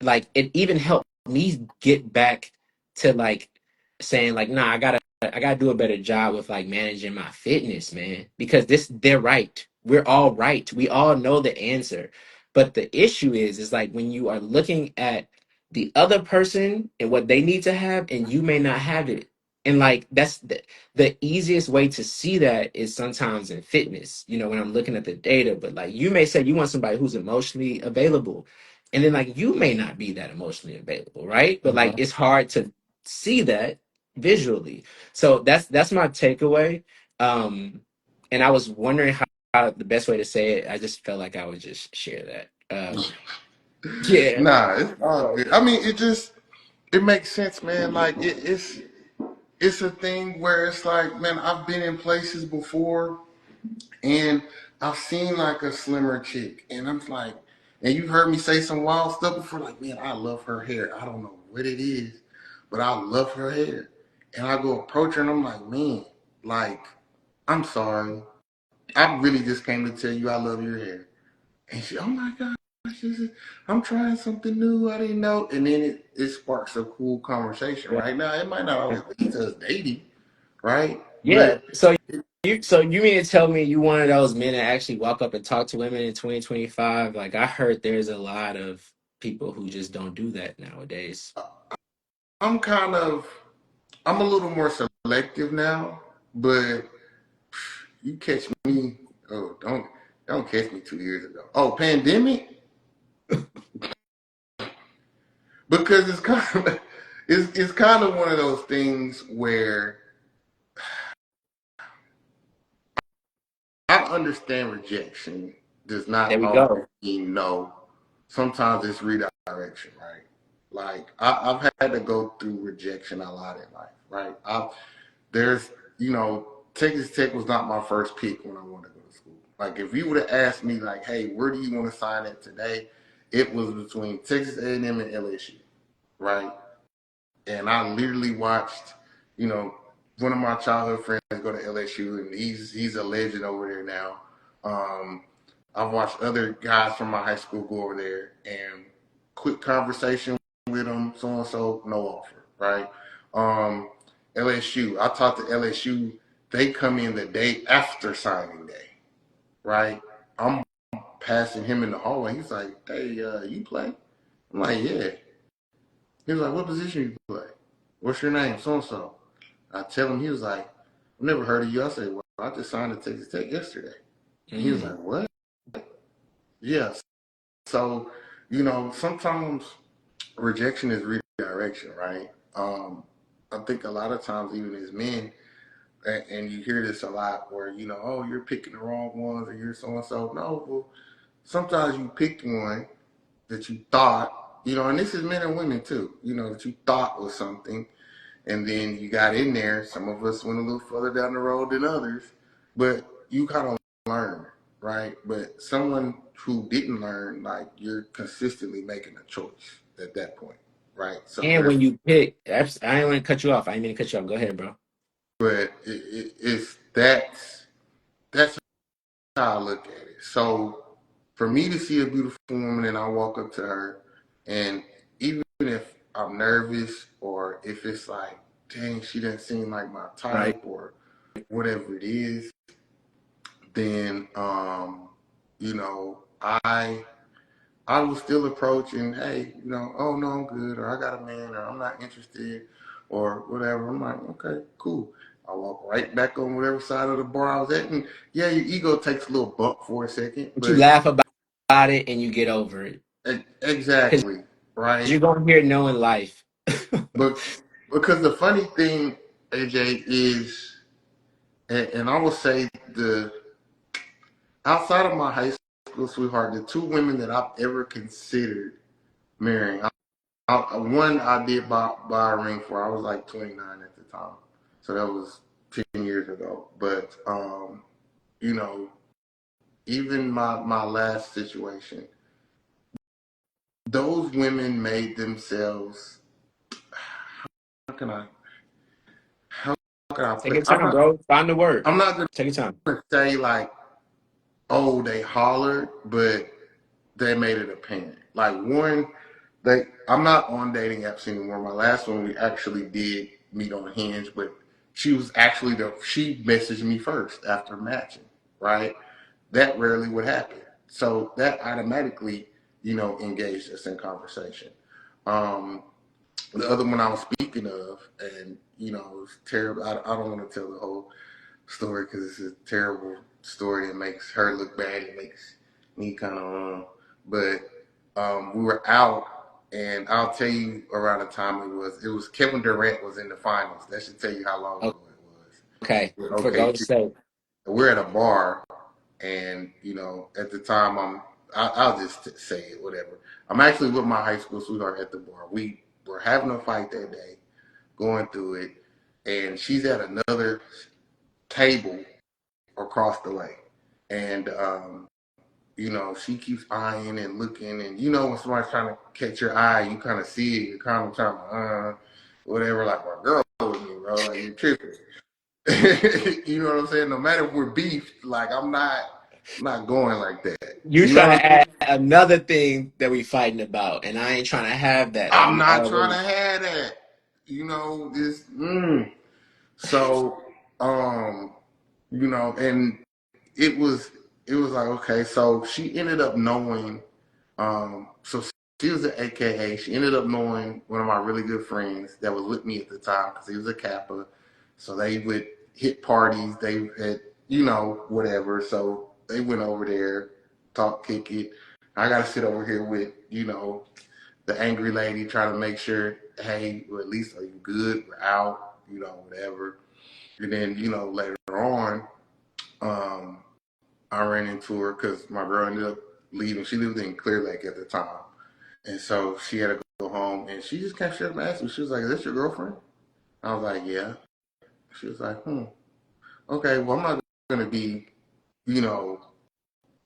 Like it even helped me get back to like saying like, nah, I gotta do a better job with like managing my fitness, man. Because they're right. We're all right. We all know the answer. But the issue is like when you are looking at the other person and what they need to have, and you may not have it. And like that's the easiest way to see that is sometimes in fitness, you know, when I'm looking at the data. But like you may say you want somebody who's emotionally available, and then like you may not be that emotionally available, right? But like Hmm. it's hard to see that visually. So that's my takeaway. Um, and I was wondering how the best way to say it. I just felt like I would just share that. Yeah. Nah, it's all good. I mean, it just It makes sense, man. Like it's a thing where it's like, man, I've been in places before and I've seen like a slimmer chick, and I'm like, and you've heard me say some wild stuff before, like, man, I love her hair. I don't know what it is, but I love her hair. And I go approach her and I'm like, man, like, I'm sorry. I really just came to tell you I love your hair. And she, oh my gosh, she said, I'm trying something new. I didn't know. And then it sparks a cool conversation, right? Now, it might not always lead to us dating, right? Yeah. But So you mean to tell me you one of those men that actually walk up and talk to women in 2025? Like I heard there's a lot of people who just don't do that nowadays. I'm kind of, I'm a little more selective now, but you catch me, oh, don't catch me 2 years ago. Oh, pandemic? Because it's kind of, it's kind of one of those things where I understand rejection does There not we always go. mean no. Sometimes it's redirection, right? Like I've had to go through rejection a lot in life, right? There's, Texas Tech was not my first pick when I wanted to go to school. Like if you would have asked me, like, hey, where do you want to sign at today? It was between Texas A&M and LSU, right? And I literally watched, you know, one of my childhood friends go to LSU, and he's a legend over there now. Um, I've watched other guys from my high school go over there, and quick conversation with them, so and so, no offer, right? Um, LSU, I talked to LSU. They come in the day after signing day, right? I'm passing him in the hallway. He's like, "Hey, you play?" I'm like, "Yeah." He was like, "What position you play? What's your name? So and so." I tell him, he was like, "I've never heard of you." I said, "Well, I just signed to Texas Tech yesterday." And he was Mm. like, "What?" Yes. So, sometimes rejection is redirection, right? I think a lot of times, even as men, and you hear this a lot where, oh, you're picking the wrong ones or you're so and so. No, well, sometimes you picked one that you thought, and this is men and women too, that you thought was something. And then you got in there. Some of us went a little further down the road than others, but you kind of learn, right? But someone who didn't learn, like you're consistently making a choice at that point, right? So And when you pick, I didn't want to cut you off. I didn't mean to cut you off. Go ahead, bro. but that's how I look at it. So for me to see a beautiful woman and I walk up to her, and even if I'm nervous or if it's like, dang, she doesn't seem like my Right. type or whatever it is, then you know, I will still approach and hey, oh no, I'm good, or I got a man, or I'm not interested, or whatever. I'm like, okay, cool. I walk right back on whatever side of the bar I was at, and yeah, your ego takes a little bump for a second, But you but laugh about it and you get over it. Because exactly, right? you're going to hear no in life. But because the funny thing, AJ, is, and I will say the outside of my high school sweetheart, the two women that I've ever considered marrying, one I did buy a ring for. I was like 29 at the time, so that was 10 years ago. But you know, even my last situation, those women made themselves. How can I? How can I Take put your it? time, bro. Find the word. I'm not Take your time. gonna say like, oh, they hollered, but they made it apparent. Like one, I'm not on dating apps anymore. My last one we actually did meet on Hinge, but she was actually she messaged me first after matching, right? That rarely would happen. So that automatically, engaged us in conversation. Um, the other one I was speaking of, and it was terrible. I don't want to tell the whole story because it's a terrible story that makes her look bad. It makes me kind of but we were out, and I'll tell you around the time it was. It was Kevin Durant was in the finals. That should tell you how long ago Okay. it was. For Okay, Golden State. we're at a bar, and at the time I'll just say it, whatever. I'm actually with my high school sweetheart at the bar. We We're having a fight that day, going through it, and she's at another table across the way. And she keeps eyeing and looking, and when somebody's trying to catch your eye, you kind of see it, you're kind of trying to whatever, like my girl with me, bro, like you're tripping. You know what I'm saying? No matter if we're beefed, like I'm not going like that. You You know trying what to I add mean? another thing that we fighting about, and I ain't trying to have that. Like I'm we not trying to already. have that. It's so and it was it was like, okay, so she ended up knowing so she was an AKA. She ended up knowing one of my really good friends that was with me at the time because he was a Kappa. So they would hit parties. They had, whatever. So they went over there, talk, kick it. I got to sit over here with, the angry lady trying to make sure, hey, well, at least are you good? We're out, whatever. And then, later on, um, I ran into her because my girl ended up leaving. She lived in Clear Lake at the time. And so she had to go home, and she just kept straight up asking me. She was like, "Is this your girlfriend?" I was like, "Yeah." She was like, okay, well, I'm not going to be, you know,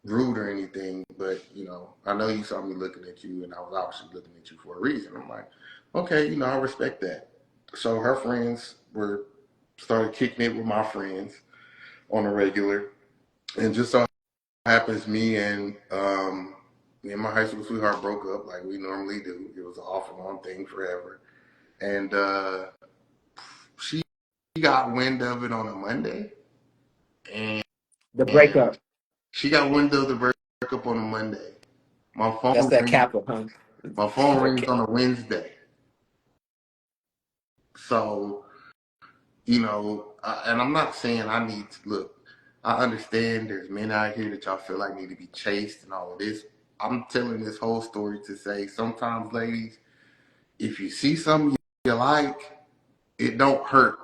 rude or anything, but, I know you saw me looking at you, and I was obviously looking at you for a reason." I'm like, okay, I respect that. So her friends started kicking it with my friends on a regular, and just so happens me and my high school sweetheart broke up like we normally do. It was an off and on thing forever. And she got wind of it on a Monday, and, The and breakup. she got wind of the breakup on a Monday. My That's phone that rings. Kappa, huh? My phone rings Okay. on a Wednesday. So and I'm not saying I need to look. I understand there's men out here that y'all feel like need to be chased and all of this. I'm telling this whole story to say sometimes, ladies, if you see something you like, it don't hurt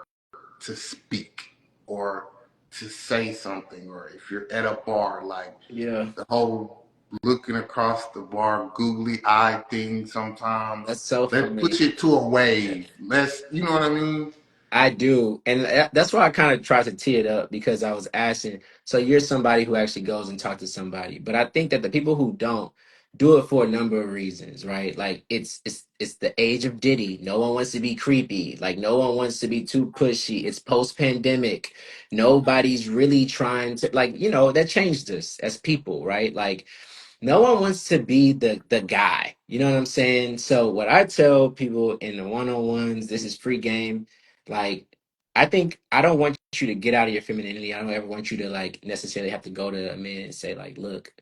to speak or to say something, or if you're at a bar, like Yeah, the whole looking across the bar googly eye thing sometimes. that's so Let's funny. push it to a wave. You know what I mean? I do. And that's why I kind of tried to tee it up because I was asking. So you're somebody who actually goes and talk to somebody. But I think that the people who don't do it for a number of reasons, right? Like it's the age of Diddy. No one wants to be creepy. Like no one wants to be too pushy. It's post-pandemic. Nobody's really trying to that changed us as people, right? Like no one wants to be the guy. You know what I'm saying? So what I tell people in the one-on-ones, this is free game. Like I think I don't want you to get out of your femininity. I don't ever want you to like necessarily have to go to a man and say like, "Look,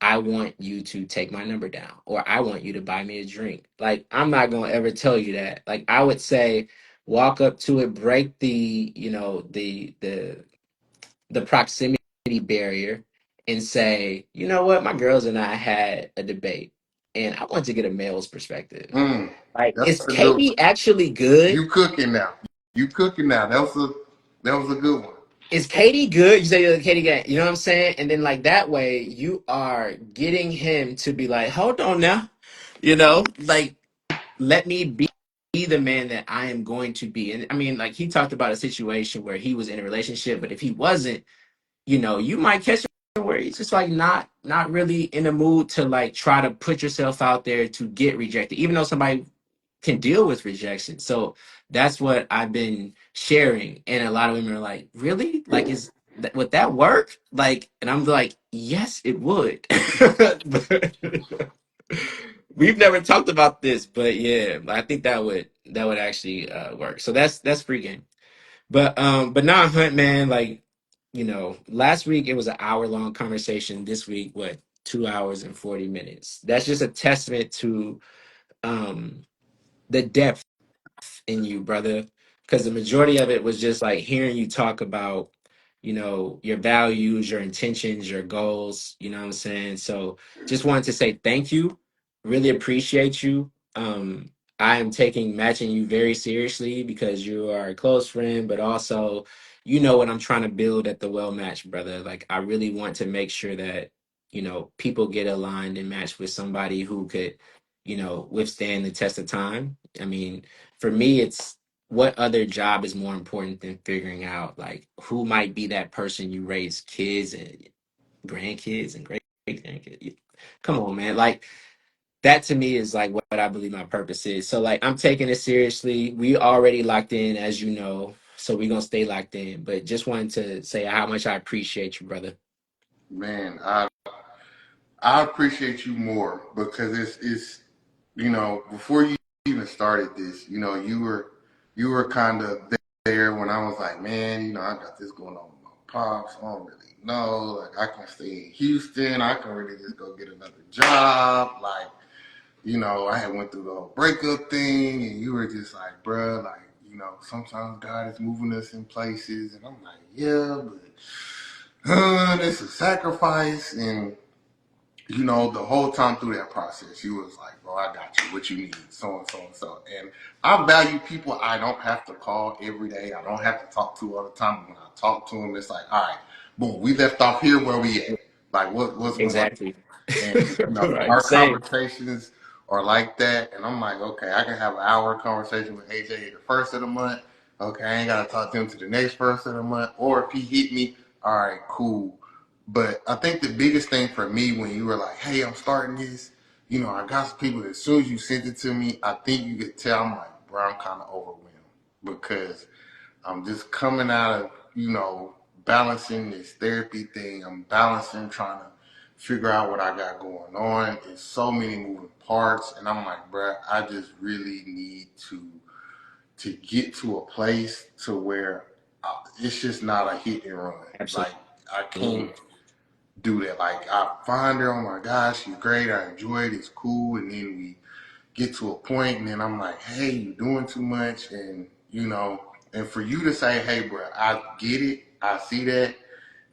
I want you to take my number down or I want you to buy me a drink." Like I'm not going to ever tell you that. Like I would say walk up to it, break the proximity barrier and say, you know what, my girls and I had a debate and I want to get a male's perspective. Mm, Like, that's is a good one. Katie actually good? You cooking now. You cooking now. That was a good one. Is Katie good? You say Katie good. You know what I'm saying? And then like that way you are getting him to be like, hold on now. Like let me be the man that I am going to be. And I mean, like he talked about a situation where he was in a relationship, but if he wasn't, you might catch him where he's just like not really in the mood to like try to put yourself out there to get rejected, even though somebody can deal with rejection. So that's what I've been sharing. And a lot of women are like, really? Like, would that work? Like, and I'm like, yes, it would. But we've never talked about this, but yeah, I think that would actually work. So that's free game. But not Hunt, man, like, last week it was an hour long conversation. This week, what, 2 hours and 40 minutes. That's just a testament to um the depth in you, brother. Because the majority of it was just like hearing you talk about, your values, your intentions, your goals, you know what I'm saying? So just wanted to say thank you. Really appreciate you. I am taking matching you very seriously because you are a close friend, but also you know what I'm trying to build at the well match, brother. Like I really want to make sure that, people get aligned and matched with somebody who could, withstand the test of time. I mean, for me, it's what other job is more important than figuring out like who might be that person you raise kids and grandkids and great grandkids. Come on, man. Like that to me is like what I believe my purpose is. So like I'm taking it seriously. We already locked in, as you know. So we're gonna stay locked in. But just wanted to say how much I appreciate you, brother. Man, I appreciate you more because it's before you even started this, you were kind of there when I was like, man, I got this going on with my pops. I don't really know. Like I can stay in Houston. I can really just go get another job. Like, I had went through the whole breakup thing, and you were just like, bruh, like, sometimes God is moving us in places, and I'm like, yeah, but it's a sacrifice, and the whole time through that process, you was like, bro, I got you. What you need, so and so and so. And I value people I don't have to call every day. I don't have to talk to all the time. When I talk to them, it's like, all right, boom, we left off here. Where we at? Like, what's going on? Exactly. And Right. our Same. conversations are like that. And I'm like, okay, I can have an hour conversation with AJ the first of the month. Okay, I ain't gotta talk to him to the next first of the month. Or if he hit me, all right, cool. But I think the biggest thing for me when you were like, hey, I'm starting this, I got some people, as soon as you sent it to me, I think you could tell I'm like, bro, I'm kind of overwhelmed because I'm just coming out of, balancing this therapy thing. I'm balancing, trying to figure out what I got going on. There's so many moving parts. And I'm like, bro, I just really need to get to a place to where it's just not a hit and run. Like, I can't Absolutely. do that. Like I find her, oh my gosh, she's great. I enjoy it. It's cool. And then we get to a point, and then I'm like, hey, you're doing too much, and and for you to say, hey, bro, I get it. I see that,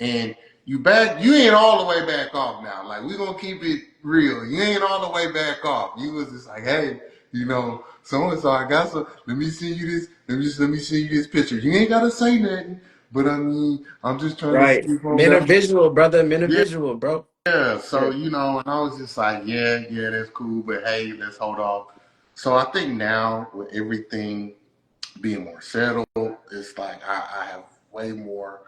and you ain't all the way back off now. Like we gonna keep it real. You ain't all the way back off. You was just like, hey, so and so, I got some. Let me see you this. Let me see you this picture. You ain't gotta say nothing, but I mean, I'm just trying to see Right. if I'm Men are back. visual, brother. Men are Yeah. visual, bro. Yeah, so Yeah. and I was just like, yeah, that's cool, but hey, let's hold off. So I think now with everything being more settled, it's like I have way more,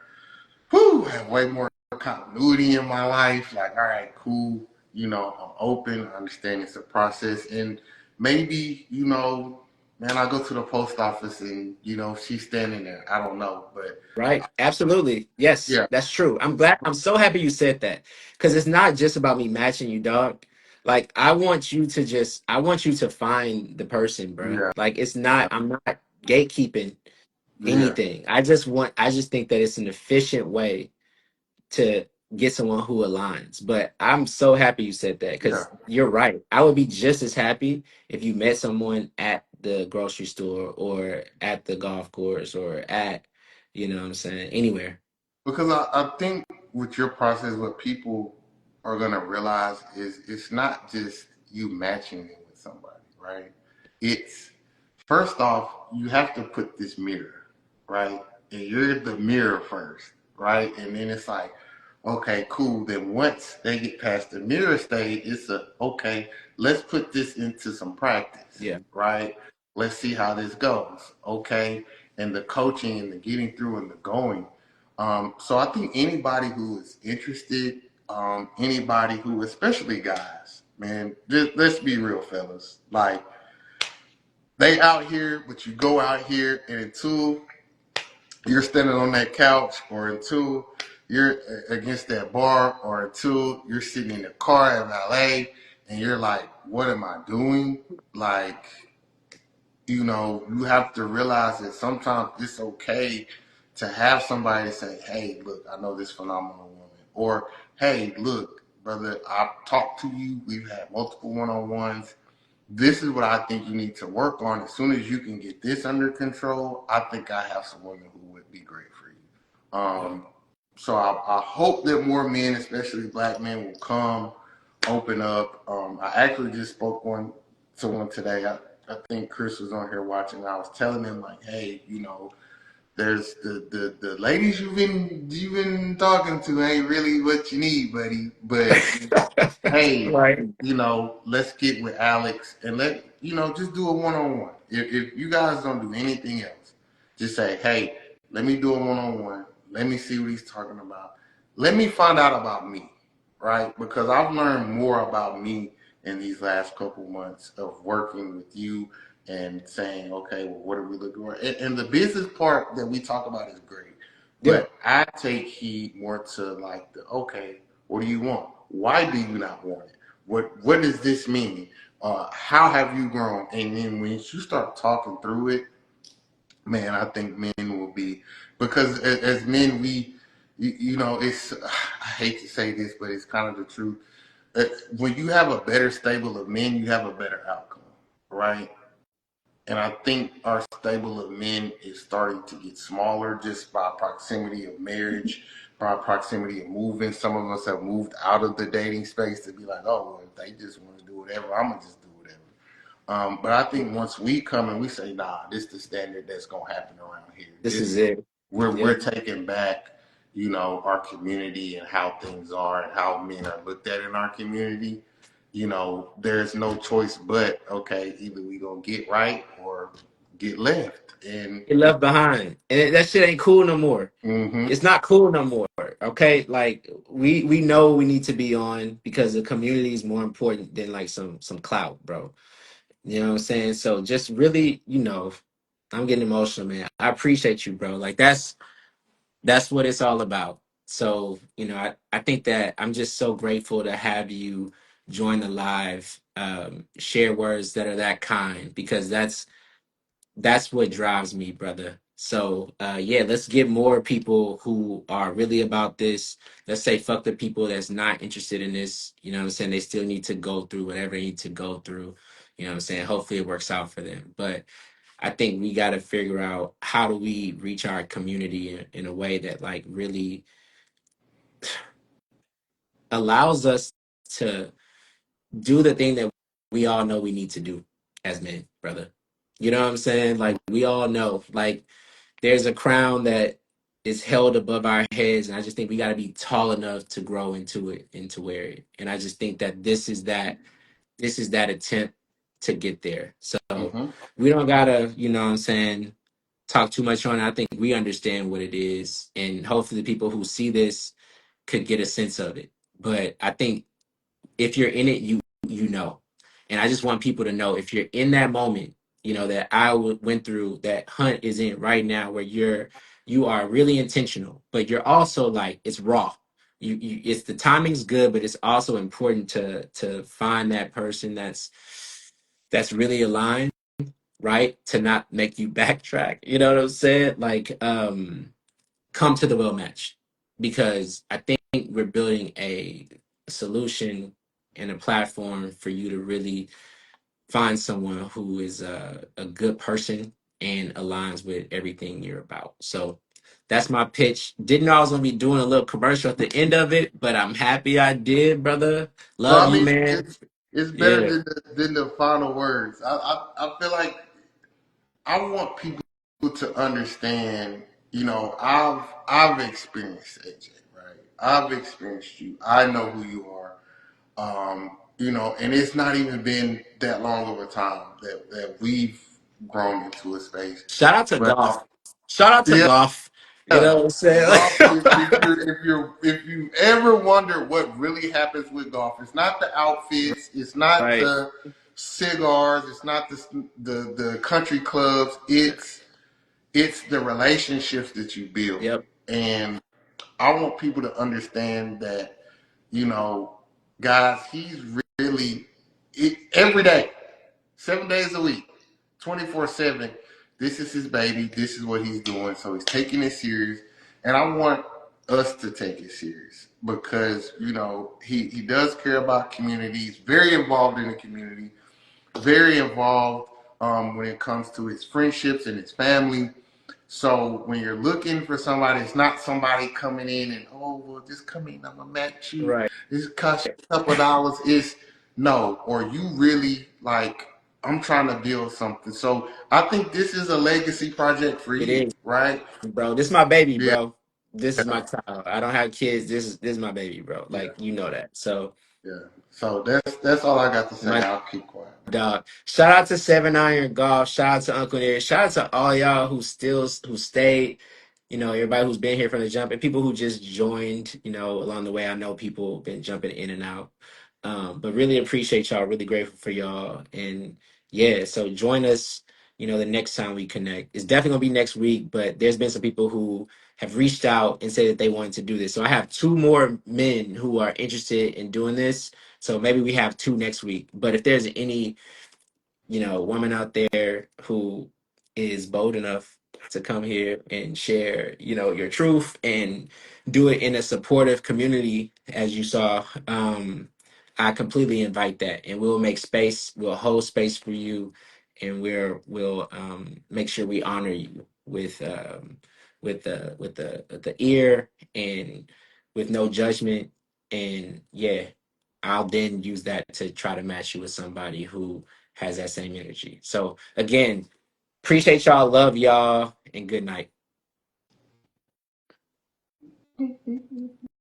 I have way more continuity in my life. Like, all right, cool, I'm open, I understand it's a process, and maybe man, I go to the post office and she's standing there. I don't know, but Right. Absolutely. Yes, yeah, that's true. I'm so happy you said that. Because it's not just about me matching you, dog. Like I want you to find the person, bro. yeah, Like I'm not gatekeeping yeah, anything. I just think that it's an efficient way to get someone who aligns. But I'm so happy you said that yeah. because you're right. I would be just as happy if you met someone at the grocery store or at the golf course or at, what I'm saying, anywhere. Because I think with your process, what people are gonna realize is it's not just you matching it with somebody, right? It's first off, you have to put this mirror, right? And you're the mirror first, right? And then it's like, okay, cool. Then once they get past the mirror stage, it's okay, let's put this into some practice, Yeah. right? Let's see how this goes. Okay. And the coaching and the getting through and the going. So I think anybody who is interested, anybody who, especially guys, man, just let's be real, fellas. Like they out here, but you go out here, and until you're standing on that couch, or until you're against that bar, or until you're sitting in the car at valet, and you're like, what am I doing? Like, you have to realize that sometimes it's okay to have somebody say, hey, look, I know this phenomenal woman. Or, hey, look, brother, I've talked to you. We've had multiple one-on-ones. This is what I think you need to work on. As soon as you can get this under control, I think I have some women who would be great for you. So I hope that more men, especially black men, will come, open up. I actually just spoke to one today. I think Chris was on here watching. I was telling him like, hey, There's the ladies you've been talking to ain't really what you need, buddy. But hey, Right. let's get with Alex and just do a one-on-one. If you guys don't do anything else, just say, hey, let me do a one-on-one. Let me see what he's talking about. Let me find out about me, right? Because I've learned more about me in these last couple months of working with you and saying, okay, well, what are we looking for? And the business part that we talk about is great. Yeah. But I take heed more to like okay, what do you want? Why do you not want it? What does this mean? How have you grown? And then when you start talking through it, man, I think men will be, because as men it's, I hate to say this, but it's kind of the truth. When you have a better stable of men, you have a better outcome, right? And I think our stable of men is starting to get smaller just by proximity of marriage, by proximity of moving. Some of us have moved out of the dating space to be like, oh, well, if they just want to do whatever, I'm going to just do whatever. But I think once we come and we say, nah, this is the standard that's going to happen around here. This is it. We're Yep. taking back, our community and how things are and how men are looked at in our community. There's no choice but, okay, either we gonna get right or get left. And Get left behind. And that shit ain't cool no more. mm-hmm, It's not cool no more. Okay? Like we know we need to be on because the community is more important than like some clout, bro. You know what I'm saying? So just really, I'm getting emotional, man. I appreciate you, bro. Like that's what it's all about. So, I think that I'm just so grateful to have you join the live, share words that are that kind, because that's what drives me, brother. So yeah, let's get more people who are really about this. Let's say fuck the people that's not interested in this. You know what I'm saying? They still need to go through whatever they need to go through. You know what I'm saying? Hopefully it works out for them. But I think we got to figure out how do we reach our community in a way that like really allows us to do the thing that we all know we need to do as men, brother. You know what I'm saying? Like we all know, like there's a crown that is held above our heads, and I just think we got to be tall enough to grow into it and to wear it. And I just think that this is that attempt to get there. So mm-hmm. we don't gotta, what I'm saying, talk too much on it. I think we understand what it is, and hopefully the people who see this could get a sense of it. But I think if you're in it, you know. And I just want people to know if you're in that moment, that went through, that Hunt is in right now, where you are really intentional, but you're also like it's raw. It's the timing's good, but it's also important to find that person that's really aligned, right? To not make you backtrack. You know what I'm saying? Like, come to the well match, because I think we're building a solution and a platform for you to really find someone who is a good person and aligns with everything you're about. So that's my pitch. Didn't know I was gonna be doing a little commercial at the end of it, but I'm happy I did, brother. Well, Love I you, mean, man. it's better Yeah. than the final words. I feel like I want people to understand. I've experienced AJ, right? I've experienced you. I know who you are. And it's not even been that long of a time that we've grown into a space. Shout out to But golf. Shout out to yeah, golf. You know what I'm saying? golf. If you ever wonder what really happens with golf, it's not the outfits, it's not Right. the cigars, it's not the country clubs. It's the relationships that you build, Yep. and I want people to understand that, guys, he's really every day, 7 days a week, 24/7. This is his baby. This is what he's doing. So he's taking it serious, and I want us to take it serious because he does care about community. He's very involved in the community, very involved when it comes to his friendships and his family. So when you're looking for somebody, it's not somebody coming in and, oh, well, just come in, I'm gonna match you. Right. This costs you a couple of dollars. It's no, or you really like I'm trying to build something. So I think this is a legacy project for It you, is, right? bro. This is my baby, Yeah, bro. This is my yeah, child. I don't have kids. This is my baby, bro. yeah, Like you know that. So yeah. So that's all I got to say. my I'll keep quiet, man. dog. Shout out to Seven Iron Golf. Shout out to Uncle Near. Shout out to all y'all who stayed. You know, everybody who's been here from the jump and people who just joined. You know, along the way. I know people been jumping in and out. But really appreciate y'all. Really grateful for y'all. And yeah, so join us. You know, the next time we connect, it's definitely gonna be next week. But there's been some people who have reached out and said that they wanted to do this. So I have two more men who are interested in doing this. So maybe we have two next week. But if there's any, you know, woman out there who is bold enough to come here and share, you know, your truth and do it in a supportive community, as you saw, I completely invite that, and we'll make space. We'll hold space for you, and we'll make sure we honor you with the ear and with no judgment. And yeah, I'll then use that to try to match you with somebody who has that same energy. So again, appreciate y'all, love y'all, and good night.